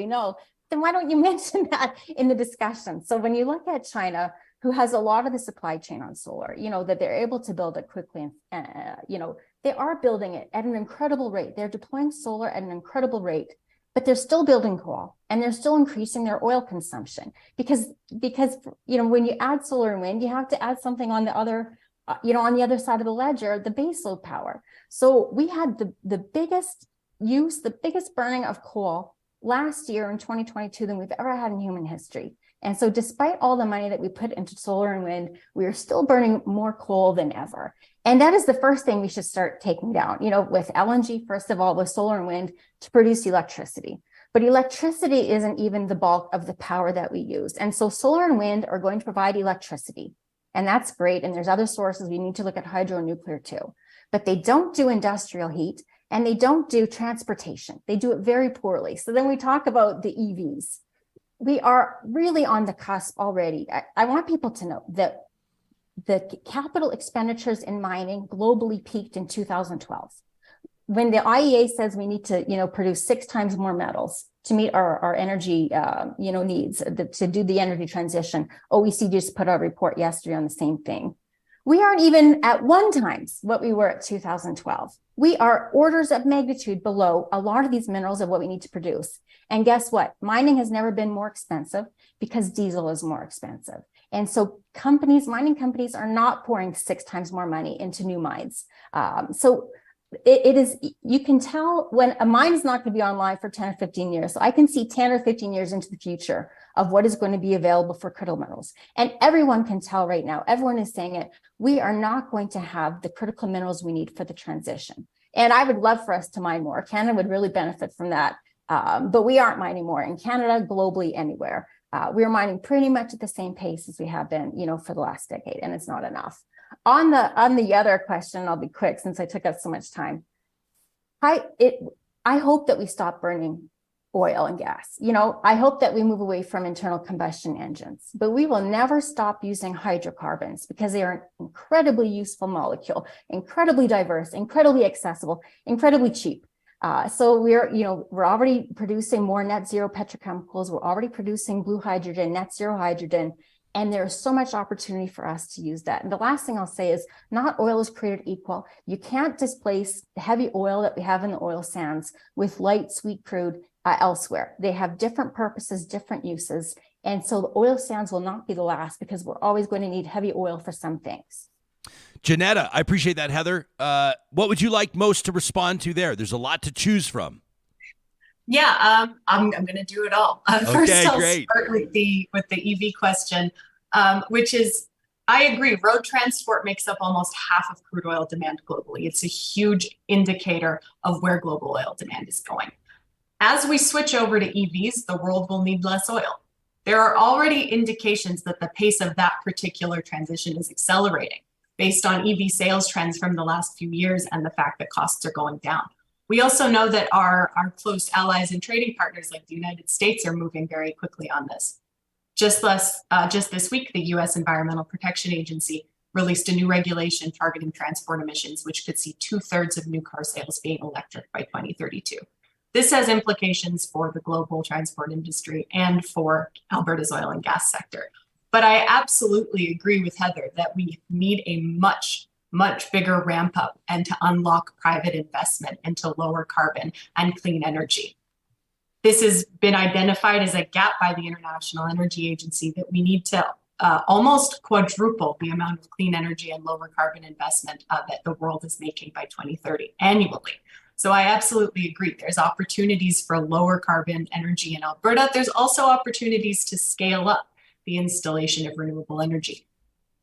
Then why don't you mention that in the discussion? So when you look at China, who has a lot of the supply chain on solar, that they're able to build it quickly. And, they are building it at an incredible rate. They're deploying solar at an incredible rate, but they're still building coal and they're still increasing their oil consumption because when you add solar and wind, you have to add something on the other, on the other side of the ledger, the baseload power. So we had the biggest burning of coal last year in 2022 than we've ever had in human history. And so despite all the money that we put into solar and wind, we are still burning more coal than ever. And that is the first thing we should start taking down, with LNG, first of all, with solar and wind to produce electricity. But electricity isn't even the bulk of the power that we use. And so solar and wind are going to provide electricity. And that's great. And there's other sources. We need to look at hydro and nuclear too. But they don't do industrial heat and they don't do transportation. They do it very poorly. So then we talk about the EVs. We are really on the cusp already. I want people to know that the capital expenditures in mining globally peaked in 2012. When the IEA says we need to, produce 6 times more metals to meet our energy, needs, to do the energy transition, OECD just put out a report yesterday on the same thing. We aren't even at 1 times what we were at 2012. We are orders of magnitude below a lot of these minerals of what we need to produce. And guess what? Mining has never been more expensive because diesel is more expensive. And so mining companies are not pouring 6 times more money into new mines. So it is, you can tell when a mine is not going to be online for 10 or 15 years. So I can see 10 or 15 years into the future of what is going to be available for critical minerals. And everyone can tell right now, everyone is saying it, we are not going to have the critical minerals we need for the transition. And I would love for us to mine more. Canada would really benefit from that. But we aren't mining more in Canada, globally, anywhere. We are mining pretty much at the same pace as we have been, for the last decade, and it's not enough. On the other question, I'll be quick since I took up so much time. I hope that we stop burning oil and gas. I hope that we move away from internal combustion engines, but we will never stop using hydrocarbons because they are an incredibly useful molecule, incredibly diverse, incredibly accessible, incredibly cheap. So we're already producing more net zero petrochemicals. We're already producing blue hydrogen, net zero hydrogen, and there's so much opportunity for us to use that. And the last thing I'll say is not all is created equal. You can't displace the heavy oil that we have in the oil sands with light, sweet crude elsewhere. They have different purposes, different uses. And so the oil sands will not be the last because we're always going to need heavy oil for some things. Janetta, I appreciate that, Heather. What would you like most to respond to there? There's a lot to choose from. Yeah, I'm going to do it all. First, Okay, I'll great. start with the EV question, which is, I agree. Road transport makes up almost half of crude oil demand globally. It's a huge indicator of where global oil demand is going. As we switch over to EVs, the world will need less oil. There are already indications that the pace of that particular transition is accelerating based on EV sales trends from the last few years and the fact that costs are going down. We also know that our close allies and trading partners like the United States are moving very quickly on this. Just this week, the U.S. Environmental Protection Agency released a new regulation targeting transport emissions, which could see 2/3 of new car sales being electric by 2032. This has implications for the global transport industry and for Alberta's oil and gas sector. But I absolutely agree with Heather that we need a much bigger ramp up and to unlock private investment into lower carbon and clean energy. This has been identified as a gap by the International Energy Agency that we need to almost quadruple the amount of clean energy and lower carbon investment that the world is making by 2030 annually. So I absolutely agree. There's opportunities for lower carbon energy in Alberta. There's also opportunities to scale up the installation of renewable energy.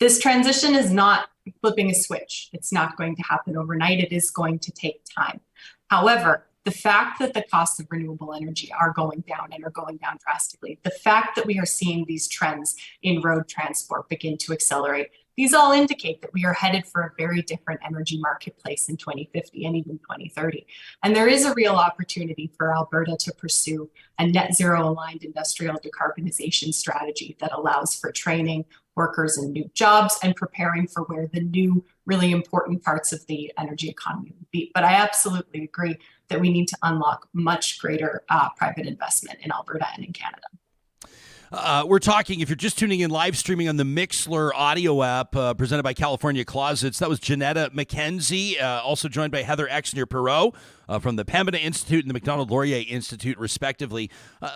This transition is not flipping a switch. It's not going to happen overnight. It is going to take time. However, the fact that the costs of renewable energy are going down and are going down drastically, the fact that we are seeing these trends in road transport begin to accelerate, these all indicate that we are headed for a very different energy marketplace in 2050 and even 2030. And there is a real opportunity for Alberta to pursue a net zero aligned industrial decarbonization strategy that allows for training workers in new jobs and preparing for where the new really important parts of the energy economy will be. But I absolutely agree that we need to unlock much greater private investment in Alberta and in Canada. We're talking, if you're just tuning in, live streaming on the Mixlr audio app presented by California Closets. That was Janetta McKenzie, also joined by Heather Exner-Pirot from the Pembina Institute and the Macdonald-Laurier Institute, respectively.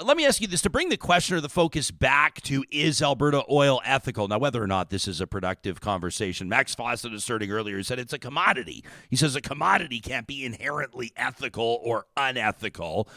Let me ask you this, to bring the question or the focus back to, is Alberta oil ethical? Now, whether or not this is a productive conversation, Max Fawcett asserting earlier, he said it's a commodity. He says a commodity can't be inherently ethical or unethical.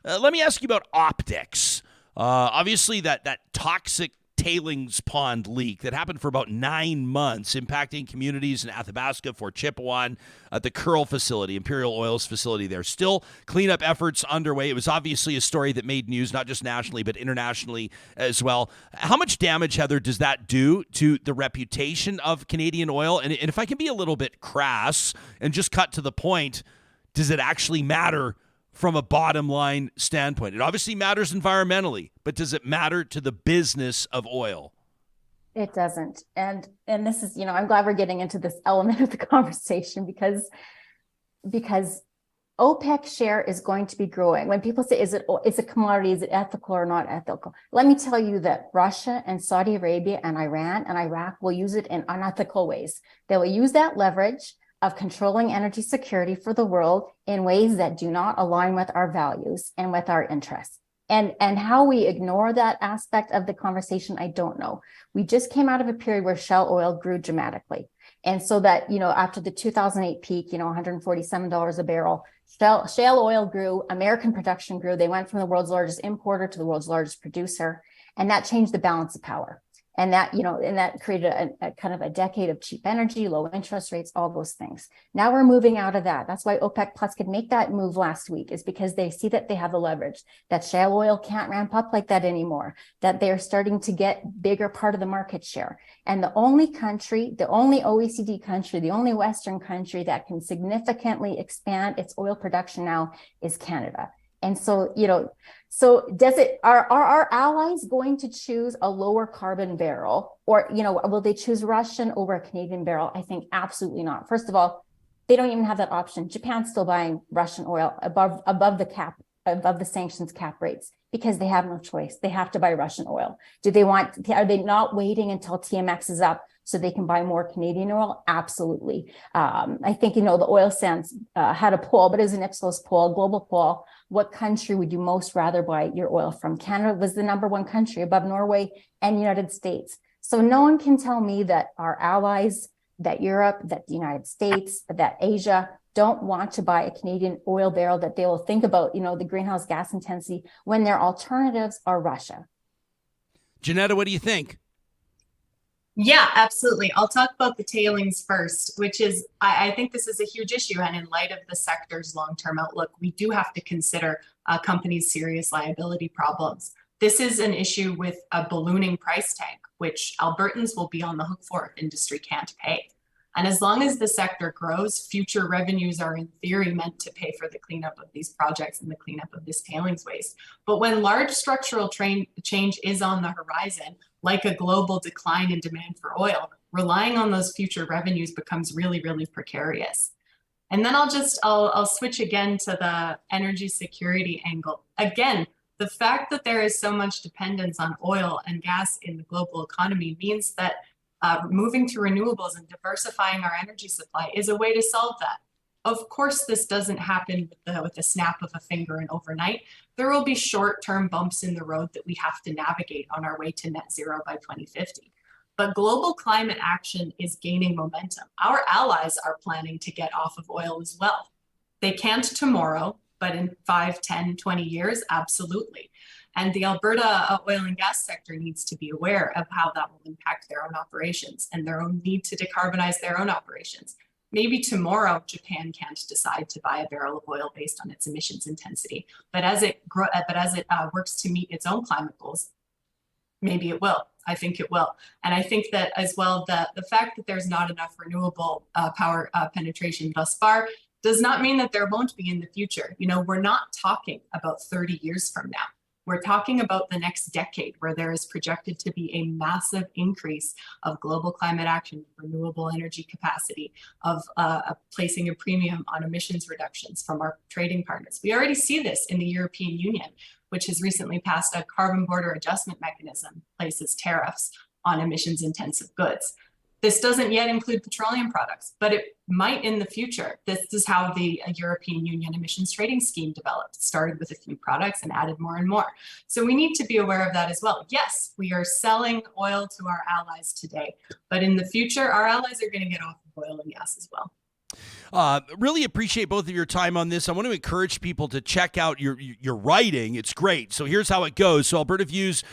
Let me ask you about optics. Obviously, that toxic tailings pond leak that happened for about 9 months, impacting communities in Athabasca, Fort Chipewyan, at the Curl facility, Imperial Oil's facility there. Still cleanup efforts underway. It was obviously a story that made news, not just nationally, but internationally as well. How much damage, Heather, does that do to the reputation of Canadian oil? And if I can be a little bit crass and just cut to the point, does it actually matter from a bottom line standpoint? It obviously matters environmentally, but does it matter to the business of oil? It doesn't. And this is, I'm glad we're getting into this element of the conversation because OPEC share is going to be growing. When people say, is it a commodity, is it ethical or not ethical? Let me tell you that Russia and Saudi Arabia and Iran and Iraq will use it in unethical ways. They will use that leverage of controlling energy security for the world in ways that do not align with our values and with our interests. And how we ignore that aspect of the conversation, I don't know. We just came out of a period where shale oil grew dramatically. And so that, after the 2008 peak, $147 a barrel, shale oil grew, American production grew. They went from the world's largest importer to the world's largest producer. And that changed the balance of power. And that, and that created a kind of a decade of cheap energy, low interest rates, all those things. Now we're moving out of that. That's why OPEC Plus could make that move last week, is because they see that they have the leverage, that shale oil can't ramp up like that anymore, that they're starting to get bigger part of the market share. And the only country, the only OECD country, the only Western country that can significantly expand its oil production now is Canada. And so, so are our allies going to choose a lower carbon barrel, or, will they choose Russian over a Canadian barrel? I think absolutely not. First of all, they don't even have that option. Japan's still buying Russian oil above the sanctions cap rates because they have no choice. They have to buy Russian oil. Are they not waiting until TMX is up so they can buy more Canadian oil? Absolutely. I think, the oil sands had a poll, but it was an Ipsos poll, global poll. What country would you most rather buy your oil from? Canada was the number one country above Norway and United States. So no one can tell me that our allies that Europe, that the United States, that Asia don't want to buy a Canadian oil barrel, that they will think about, the greenhouse gas intensity when their alternatives are Russia. Janetta, what do you think? Yeah, absolutely. I'll talk about the tailings first, which is, I think this is a huge issue. And in light of the sector's long-term outlook, we do have to consider companies' serious liability problems. This is an issue with a ballooning price tag, which Albertans will be on the hook for if industry can't pay. And as long as the sector grows, future revenues are in theory meant to pay for the cleanup of these projects and the cleanup of this tailings waste. But when large structural change is on the horizon, like a global decline in demand for oil, relying on those future revenues becomes really, really precarious. And then I'll switch again to the energy security angle. Again, the fact that there is so much dependence on oil and gas in the global economy means that moving to renewables and diversifying our energy supply is a way to solve that. Of course, this doesn't happen with the snap of a finger and overnight. There will be short-term bumps in the road that we have to navigate on our way to net zero by 2050. But global climate action is gaining momentum. Our allies are planning to get off of oil as well. They can't tomorrow, but in 5, 10, 20 years, absolutely. And the Alberta oil and gas sector needs to be aware of how that will impact their own operations and their own need to decarbonize their own operations. Maybe tomorrow, Japan can't decide to buy a barrel of oil based on its emissions intensity, but as it works to meet its own climate goals, maybe it will. I think it will. And I think that as well, the fact that there's not enough renewable power penetration thus far does not mean that there won't be in the future. We're not talking about 30 years from now. We're talking about the next decade, where there is projected to be a massive increase of global climate action, renewable energy capacity, of placing a premium on emissions reductions from our trading partners. We already see this in the European Union, which has recently passed a carbon border adjustment mechanism, places tariffs on emissions intensive goods. This doesn't yet include petroleum products, but it might in the future. This is how the European Union emissions trading scheme developed. It started with a few products and added more and more. So we need to be aware of that as well. Yes, we are selling oil to our allies today, but in the future, our allies are going to get off of oil and gas as well. Really appreciate both of your time on this. I want to encourage people to check out your writing. It's great. So here's how it goes. So Alberta Views,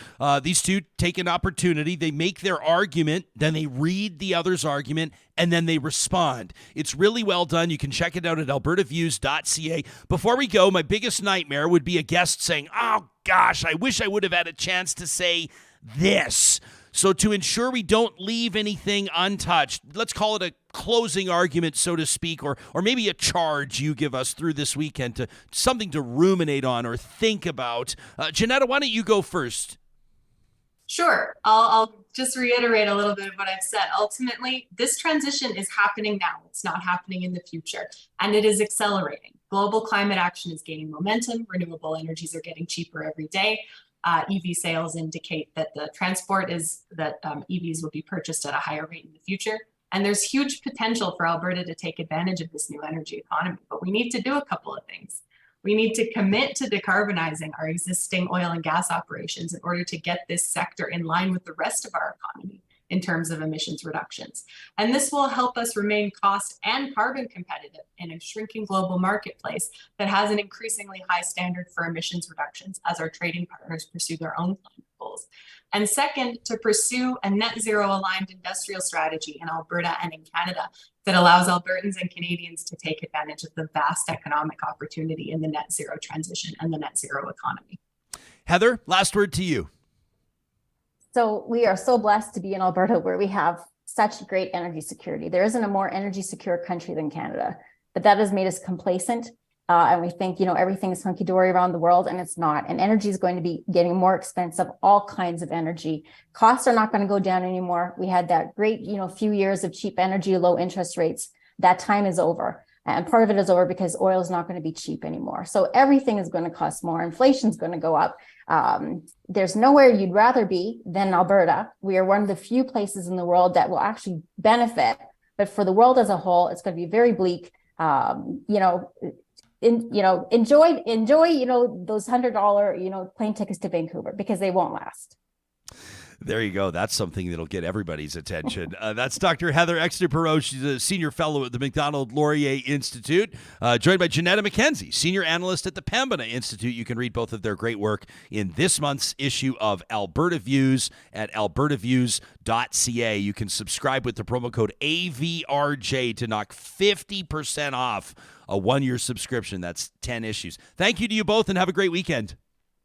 these two take an opportunity. They make their argument, then they read the other's argument, and then they respond. It's really well done. You can check it out at albertaviews.ca. Before we go, my biggest nightmare would be a guest saying, oh gosh, I wish I would have had a chance to say this. So to ensure we don't leave anything untouched, let's call it a closing argument, so to speak, or maybe a charge you give us through this weekend, to something to ruminate on or think about. Janetta, why don't you go first? Sure. I'll just reiterate a little bit of what I've said. Ultimately, this transition is happening now. It's not happening in the future, and it is accelerating. Global climate action is gaining momentum. Renewable energies are getting cheaper every day. EV sales indicate that the transport is that EVs will be purchased at a higher rate in the future. And there's huge potential for Alberta to take advantage of this new energy economy. But we need to do a couple of things. We need to commit to decarbonizing our existing oil and gas operations in order to get this sector in line with the rest of our economy in terms of emissions reductions. And this will help us remain cost and carbon competitive in a shrinking global marketplace that has an increasingly high standard for emissions reductions as our trading partners pursue their own climate goals. And second, to pursue a net zero aligned industrial strategy in Alberta and in Canada that allows Albertans and Canadians to take advantage of the vast economic opportunity in the net zero transition and the net zero economy. Heather, last word to you. So we are so blessed to be in Alberta, where we have such great energy security. There isn't a more energy secure country than Canada, but that has made us complacent. And we think, everything is hunky-dory around the world, and it's not. And energy is going to be getting more expensive, all kinds of energy. Costs are not going to go down anymore. We had that great, few years of cheap energy, low interest rates. That time is over. And part of it is over because oil is not going to be cheap anymore. So everything is going to cost more. Inflation is going to go up. There's nowhere you'd rather be than Alberta. We are one of the few places in the world that will actually benefit. But for the world as a whole, it's going to be very bleak. Enjoy those $100 plane tickets to Vancouver, because they won't last. There you go. That's something that'll get everybody's attention. That's Dr. Heather Exner-Pirot. She's a senior fellow at the Macdonald-Laurier Institute, joined by Janetta McKenzie, senior analyst at the Pembina Institute. You can read both of their great work in this month's issue of Alberta Views at albertaviews.ca. You can subscribe with the promo code AVRJ to knock 50% off a one-year subscription. That's 10 issues. Thank you to you both, and have a great weekend.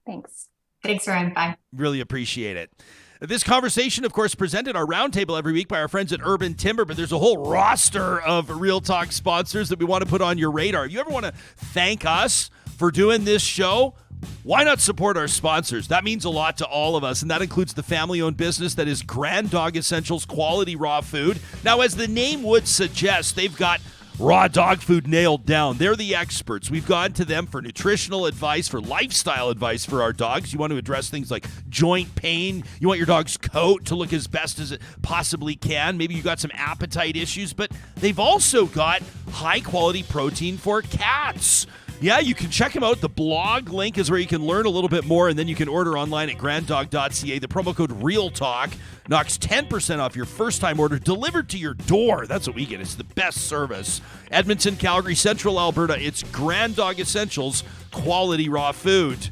Thanks. Thanks, Ryan. Bye. Really appreciate it. This conversation, of course, presented our roundtable every week by our friends at Urban Timber, but there's a whole roster of Real Talk sponsors that we want to put on your radar. If you ever want to thank us for doing this show, why not support our sponsors? That means a lot to all of us, and that includes the family-owned business that is Grand Dog Essentials Quality Raw Food. Now, as the name would suggest, they've got raw dog food nailed down. They're the experts. We've gone to them for nutritional advice, for lifestyle advice for our dogs. You want to address things like joint pain. You want your dog's coat to look as best as it possibly can. Maybe you got some appetite issues, but they've also got high-quality protein for cats. Yeah, you can check them out. The blog link is where you can learn a little bit more, and then you can order online at granddog.ca. The promo code REALTALK knocks 10% off your first-time order delivered to your door. That's what we get. It's the best service. Edmonton, Calgary, Central Alberta. It's Grand Dog Essentials Quality Raw Food.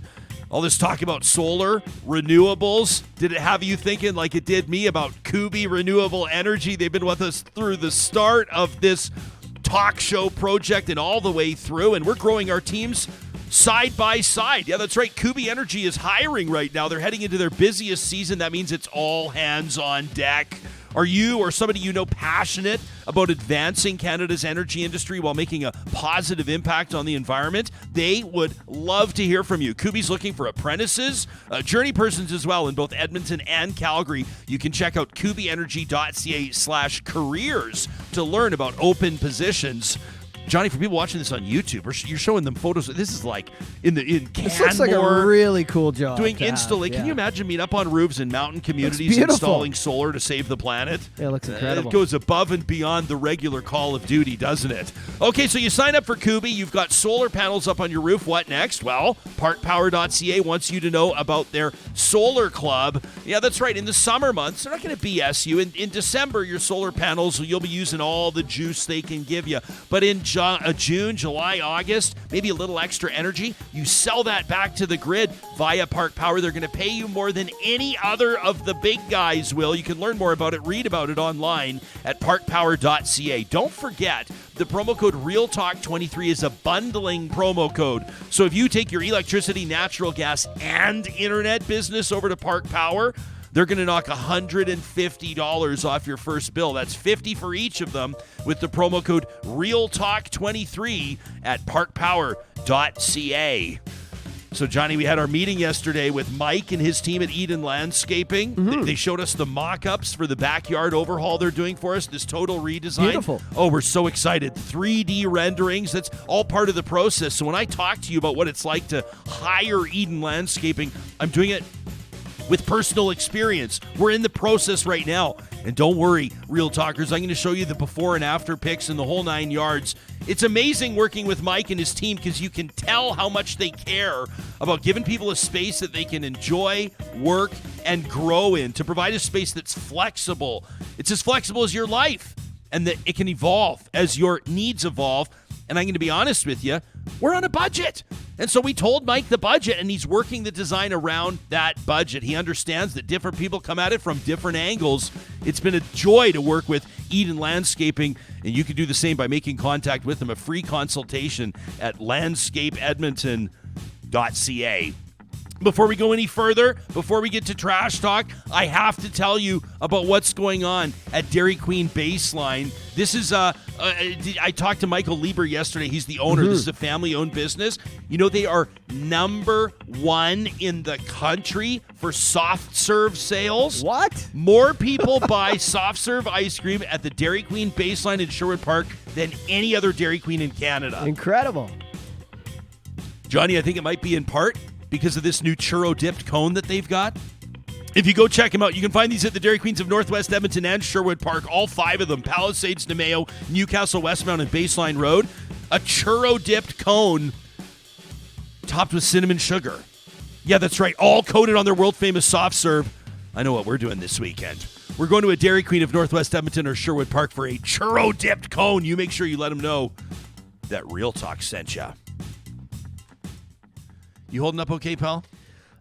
All this talk about solar, renewables, did it have you thinking like it did me about Kubi Renewable Energy? They've been with us through the start of this talk show project and all the way through, and we're growing our teams side by side. Yeah, that's right. Kubi Energy is hiring right now. They're heading into their busiest season. That means it's all hands on deck. Are you or somebody you know passionate about advancing Canada's energy industry while making a positive impact on the environment? They would love to hear from you. Kubi's looking for apprentices, journey persons as well in both Edmonton and Calgary. You can check out kubienergy.ca/careers to learn about open positions. Johnny, for people watching this on YouTube, you're showing them photos. This is like in Canmore. This looks like a really cool job. Doing installation. Yeah. Can you imagine being up on roofs in mountain communities installing solar to save the planet? Yeah, it looks incredible. It goes above and beyond the regular Call of Duty, doesn't it? Okay, so you sign up for Kubi. You've got solar panels up on your roof. What next? Well, parkpower.ca wants you to know about their solar club. Yeah, that's right. In the summer months, they're not going to BS you. In December, your solar panels, you'll be using all the juice they can give you. But in June, July, August, maybe a little extra energy, you sell that back to the grid via Park Power. They're going to pay you more than any other of the big guys will. You can learn more about it, read about it online at parkpower.ca. Don't forget, the promo code REALTALK23 is a bundling promo code. So if you take your electricity, natural gas, and internet business over to Park Power, they're going to knock $150 off your first bill. That's $50 for each of them with the promo code REALTALK23 at parkpower.ca. So, Johnny, we had our meeting yesterday with Mike and his team at Eden Landscaping. Mm-hmm. They showed us the mock-ups for the backyard overhaul they're doing for us, this total redesign. Beautiful. Oh, we're so excited. 3D renderings, that's all part of the process. So when I talk to you about what it's like to hire Eden Landscaping, I'm doing it with personal experience. We're in the process right now. And don't worry, Real Talkers, I'm going to show you the before and after pics and the whole 9 yards. It's amazing working with Mike and his team because you can tell how much they care about giving people a space that they can enjoy, work, and grow in, to provide a space that's flexible. It's as flexible as your life, and that it can evolve as your needs evolve. And I'm going to be honest with you, we're on a budget. And so we told Mike the budget, and he's working the design around that budget. He understands that different people come at it from different angles. It's been a joy to work with Eden Landscaping, and you can do the same by making contact with them. A free consultation at landscapeedmonton.ca. Before we go any further, before we get to trash talk, I have to tell you about what's going on at Dairy Queen Baseline. This is, I talked to Michael Lieber yesterday. He's the owner. Mm-hmm. This is a family-owned business. You know, they are number one in the country for soft serve sales. What? More people buy soft serve ice cream at the Dairy Queen Baseline in Sherwood Park than any other Dairy Queen in Canada. Incredible. Johnny, I think it might be in part because of this new churro-dipped cone that they've got. If you go check them out, you can find these at the Dairy Queens of Northwest Edmonton and Sherwood Park, all 5 of them, Palisades, Nemeo, Newcastle, Westmount, and Baseline Road. A churro-dipped cone topped with cinnamon sugar. Yeah, that's right, all coated on their world-famous soft serve. I know what we're doing this weekend. We're going to a Dairy Queen of Northwest Edmonton or Sherwood Park for a churro-dipped cone. You make sure you let them know that Real Talk sent you. You holding up okay, pal?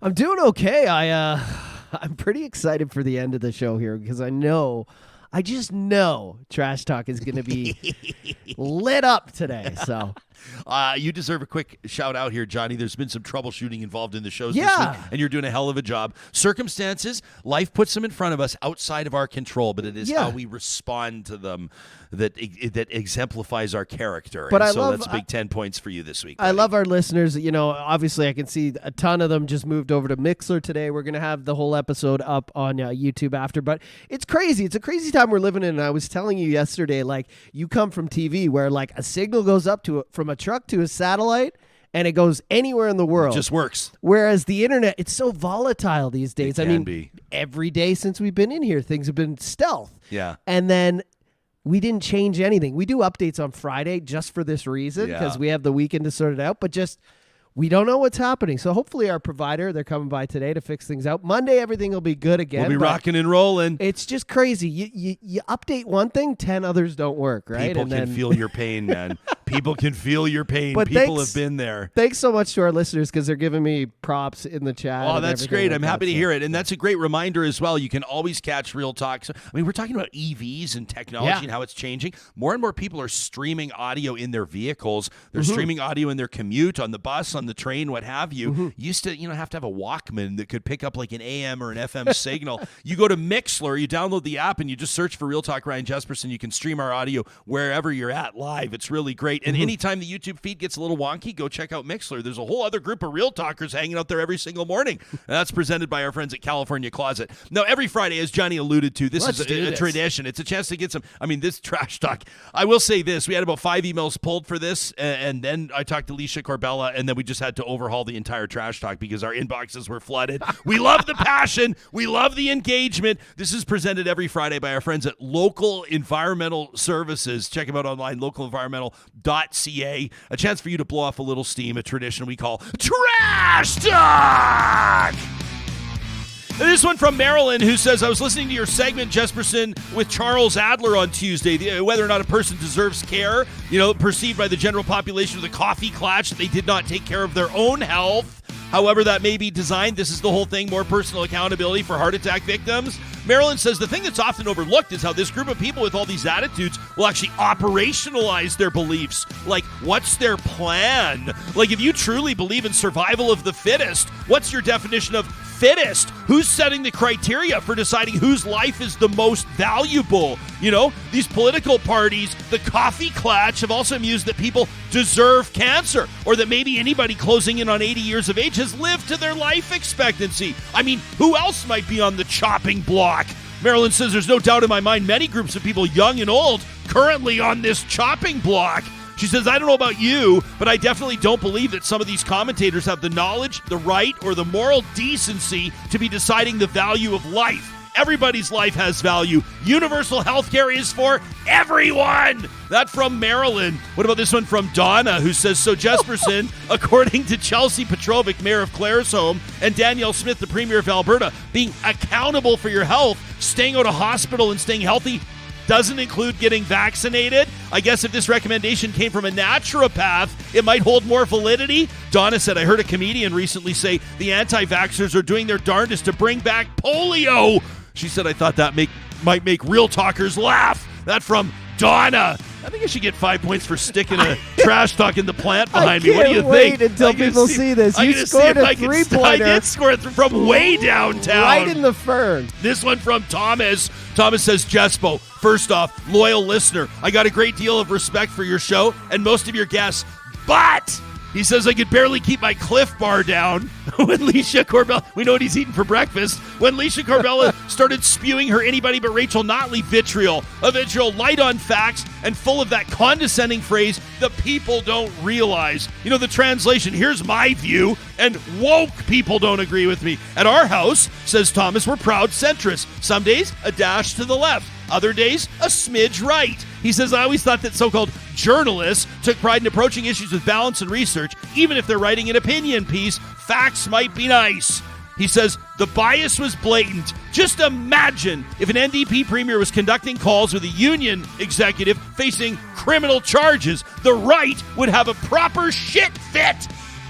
I'm doing okay. I'm pretty excited for the end of the show here because I just know Trash Talk is going to be lit up today. So you deserve a quick shout out here, Johnny. There's been some troubleshooting involved in the shows this week, and you're doing a hell of a job. Circumstances, life puts them in front of us outside of our control, but it is how we respond to them that exemplifies our character. But and that's a big 10 points for you this week, buddy. I love our listeners. You know, obviously I can see a ton of them just moved over to Mixler today. We're going to have the whole episode up on YouTube after, but it's crazy. It's a crazy time we're living in. And I was telling you yesterday, like, you come from TV where like a signal goes up from a truck to a satellite and it goes anywhere in the world. It just works. Whereas the internet, it's so volatile these days. It can be. Every day since we've been in here, things have been stealth. Yeah. And then we didn't change anything. We do updates on Friday just for this reason because we have the weekend to sort it out, but just we don't know what's happening. So hopefully our provider, they're coming by today to fix things out. Monday, everything will be good again. We'll be rocking and rolling. It's just crazy. You update one thing, 10 others don't work, right? People can feel your pain, man. People can feel your pain. But people have been there. Thanks so much to our listeners because they're giving me props in the chat. Oh, that's great. I'm happy to hear it. And that's a great reminder as well. You can always catch Real Talk. I mean, we're talking about EVs and technology and how it's changing. More and more people are streaming audio in their vehicles. They're streaming audio in their commute, on the bus, on the train, what have you. Used to, have to have a Walkman that could pick up like an AM or an FM signal. You go to Mixler, you download the app, and you just search for Real Talk Ryan Jesperson. You can stream our audio wherever you're at live. It's really great. And anytime the YouTube feed gets a little wonky, go check out Mixler. There's a whole other group of Real Talkers hanging out there every single morning. And that's presented by our friends at California Closet. Now, every Friday, as Johnny alluded to, this is a tradition. It's a chance to get some, this Trash Talk. I will say this. We had about 5 emails pulled for this, and then I talked to Licia Corbella, and then we just had to overhaul the entire Trash Talk because our inboxes were flooded. We love the passion. We love the engagement. This is presented every Friday by our friends at Local Environmental Services. Check them out online, localenvironmental.ca. A chance for you to blow off a little steam, a tradition we call Trash Talk. And this one from Marilyn, who says, I was listening to your segment, Jesperson, with Charles Adler on Tuesday, whether or not a person deserves care, perceived by the general population with a coffee clutch, that they did not take care of their own health. However that may be designed, this is the whole thing, more personal accountability for heart attack victims. Marilyn says the thing that's often overlooked is how this group of people with all these attitudes will actually operationalize their beliefs. Like, what's their plan? Like, if you truly believe in survival of the fittest, what's your definition of fittest? Who's setting the criteria for deciding whose life is the most valuable? These political parties, the coffee clutch, have also mused that people deserve cancer, or that maybe anybody closing in on 80 years of age has lived to their life expectancy. Who else might be on the chopping block? Marilyn says there's no doubt in my mind many groups of people, young and old, currently on this chopping block. She says, I don't know about you, but I definitely don't believe that some of these commentators have the knowledge, the right, or the moral decency to be deciding the value of life. Everybody's life has value. Universal health care is for everyone. That from Marilyn. What about this one from Donna, who says, so Jesperson, according to Chelsea Petrovic, mayor of Claresholm, and Danielle Smith, the premier of Alberta, being accountable for your health, staying out of hospital and staying healthy doesn't include getting vaccinated. I guess if this recommendation came from a naturopath, it might hold more validity. Donna said, I heard a comedian recently say the anti-vaxxers are doing their darndest to bring back polio. She said, I thought that might make real talkers laugh. That from Donna. I think I should get 5 points for sticking a trash talk in the plant behind me. What do you think? Wait until people see this. You scored a three-pointer. I did score it from way downtown. Right in the fern. This one from Thomas. Thomas says, Jespo, first off, loyal listener. I got a great deal of respect for your show and most of your guests, but he says, I could barely keep my Cliff Bar down when Licia Corbella, we know what he's eating for breakfast, when Licia Corbella started spewing her anybody but Rachel Notley vitriol, a vitriol light on facts and full of that condescending phrase, the people don't realize. The translation, here's my view, and woke people don't agree with me. At our house, says Thomas, we're proud centrists. Some days, a dash to the left. Other days, a smidge right. He says, I always thought that so-called journalists took pride in approaching issues with balance and research. Even if they're writing an opinion piece, facts might be nice. He says, the bias was blatant. Just imagine if an NDP premier was conducting calls with a union executive facing criminal charges. The right would have a proper shit fit.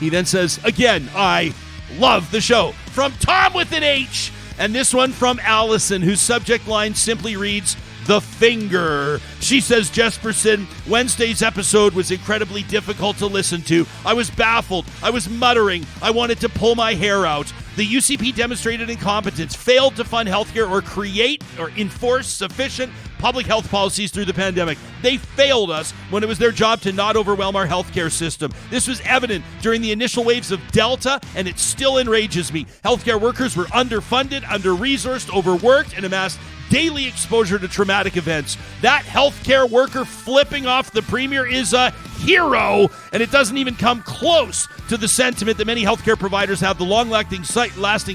He then says, again, I love the show. From Thom with an H. And this one from Alison, whose subject line simply reads, the finger. She says, Jesperson, Wednesday's episode was incredibly difficult to listen to. I was baffled. I was muttering. I wanted to pull my hair out. The UCP demonstrated incompetence, failed to fund healthcare or create or enforce sufficient public health policies through the pandemic. They failed us when it was their job to not overwhelm our healthcare system. This was evident during the initial waves of Delta, and it still enrages me. Healthcare workers were underfunded, under-resourced, overworked, and amassed daily exposure to traumatic events. That healthcare worker flipping off the premier is a hero, and it doesn't even come close to the sentiment that many healthcare providers have the long-lasting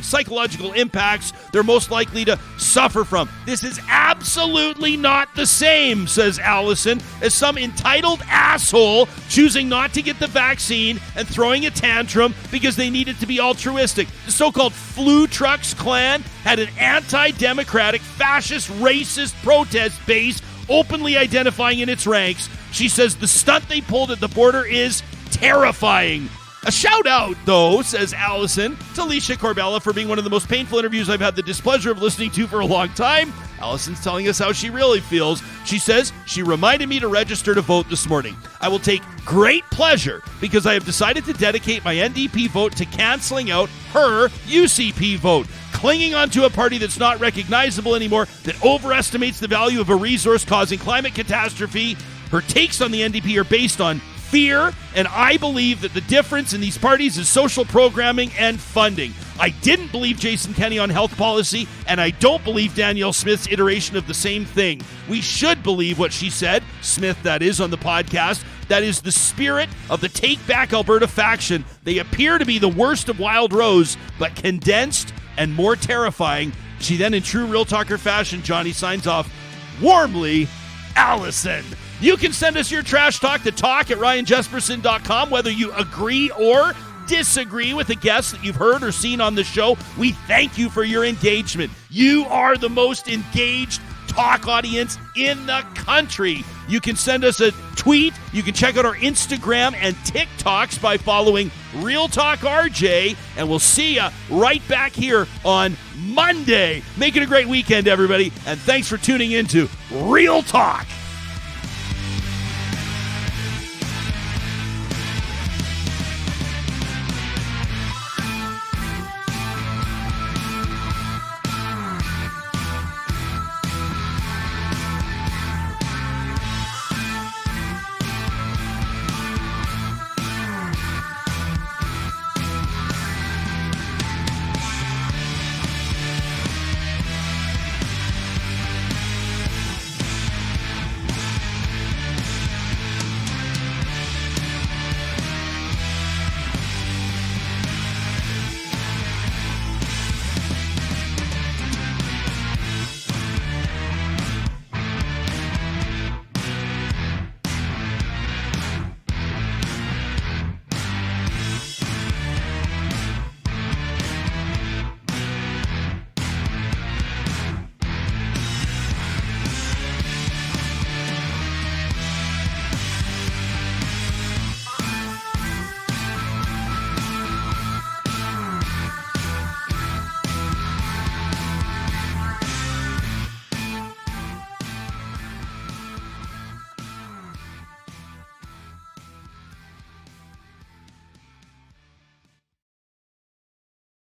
psychological impacts they're most likely to suffer from. This is absolutely not the same, says Alison, as some entitled asshole choosing not to get the vaccine and throwing a tantrum because they needed to be altruistic. The so-called Flu Trucks clan had an anti-democratic, fascist, racist protest base openly identifying in its ranks. She says the stunt they pulled at the border is terrifying. A shout out, though, says Alison, to Licia Corbella for being one of the most painful interviews I've had the displeasure of listening to for a long time. Alison's telling us how she really feels. She says, she reminded me to register to vote this morning. I will take great pleasure because I have decided to dedicate my NDP vote to canceling out her UCP vote. Clinging onto a party that's not recognizable anymore, that overestimates the value of a resource causing climate catastrophe. Her takes on the NDP are based on fear, and I believe that the difference in these parties is social programming and funding. I didn't believe Jason Kenney on health policy, and I don't believe Danielle Smith's iteration of the same thing. We should believe what she said, Smith that is, on the podcast. That is the spirit of the Take Back Alberta faction. They appear to be the worst of Wild Rose, but condensed and more terrifying. She then, in true Real Talker fashion, Johnny signs off, warmly, Alison. You can send us your trash talk to talk@ryanjesperson.com, whether you agree or disagree with the guests that you've heard or seen on the show. We thank you for your engagement. You are the most engaged talk audience in the country. You can send us a tweet. You can check out our Instagram and TikToks by following Real Talk RJ, and we'll see you right back here on Monday. Make it a great weekend, everybody, and thanks for tuning in to Real Talk.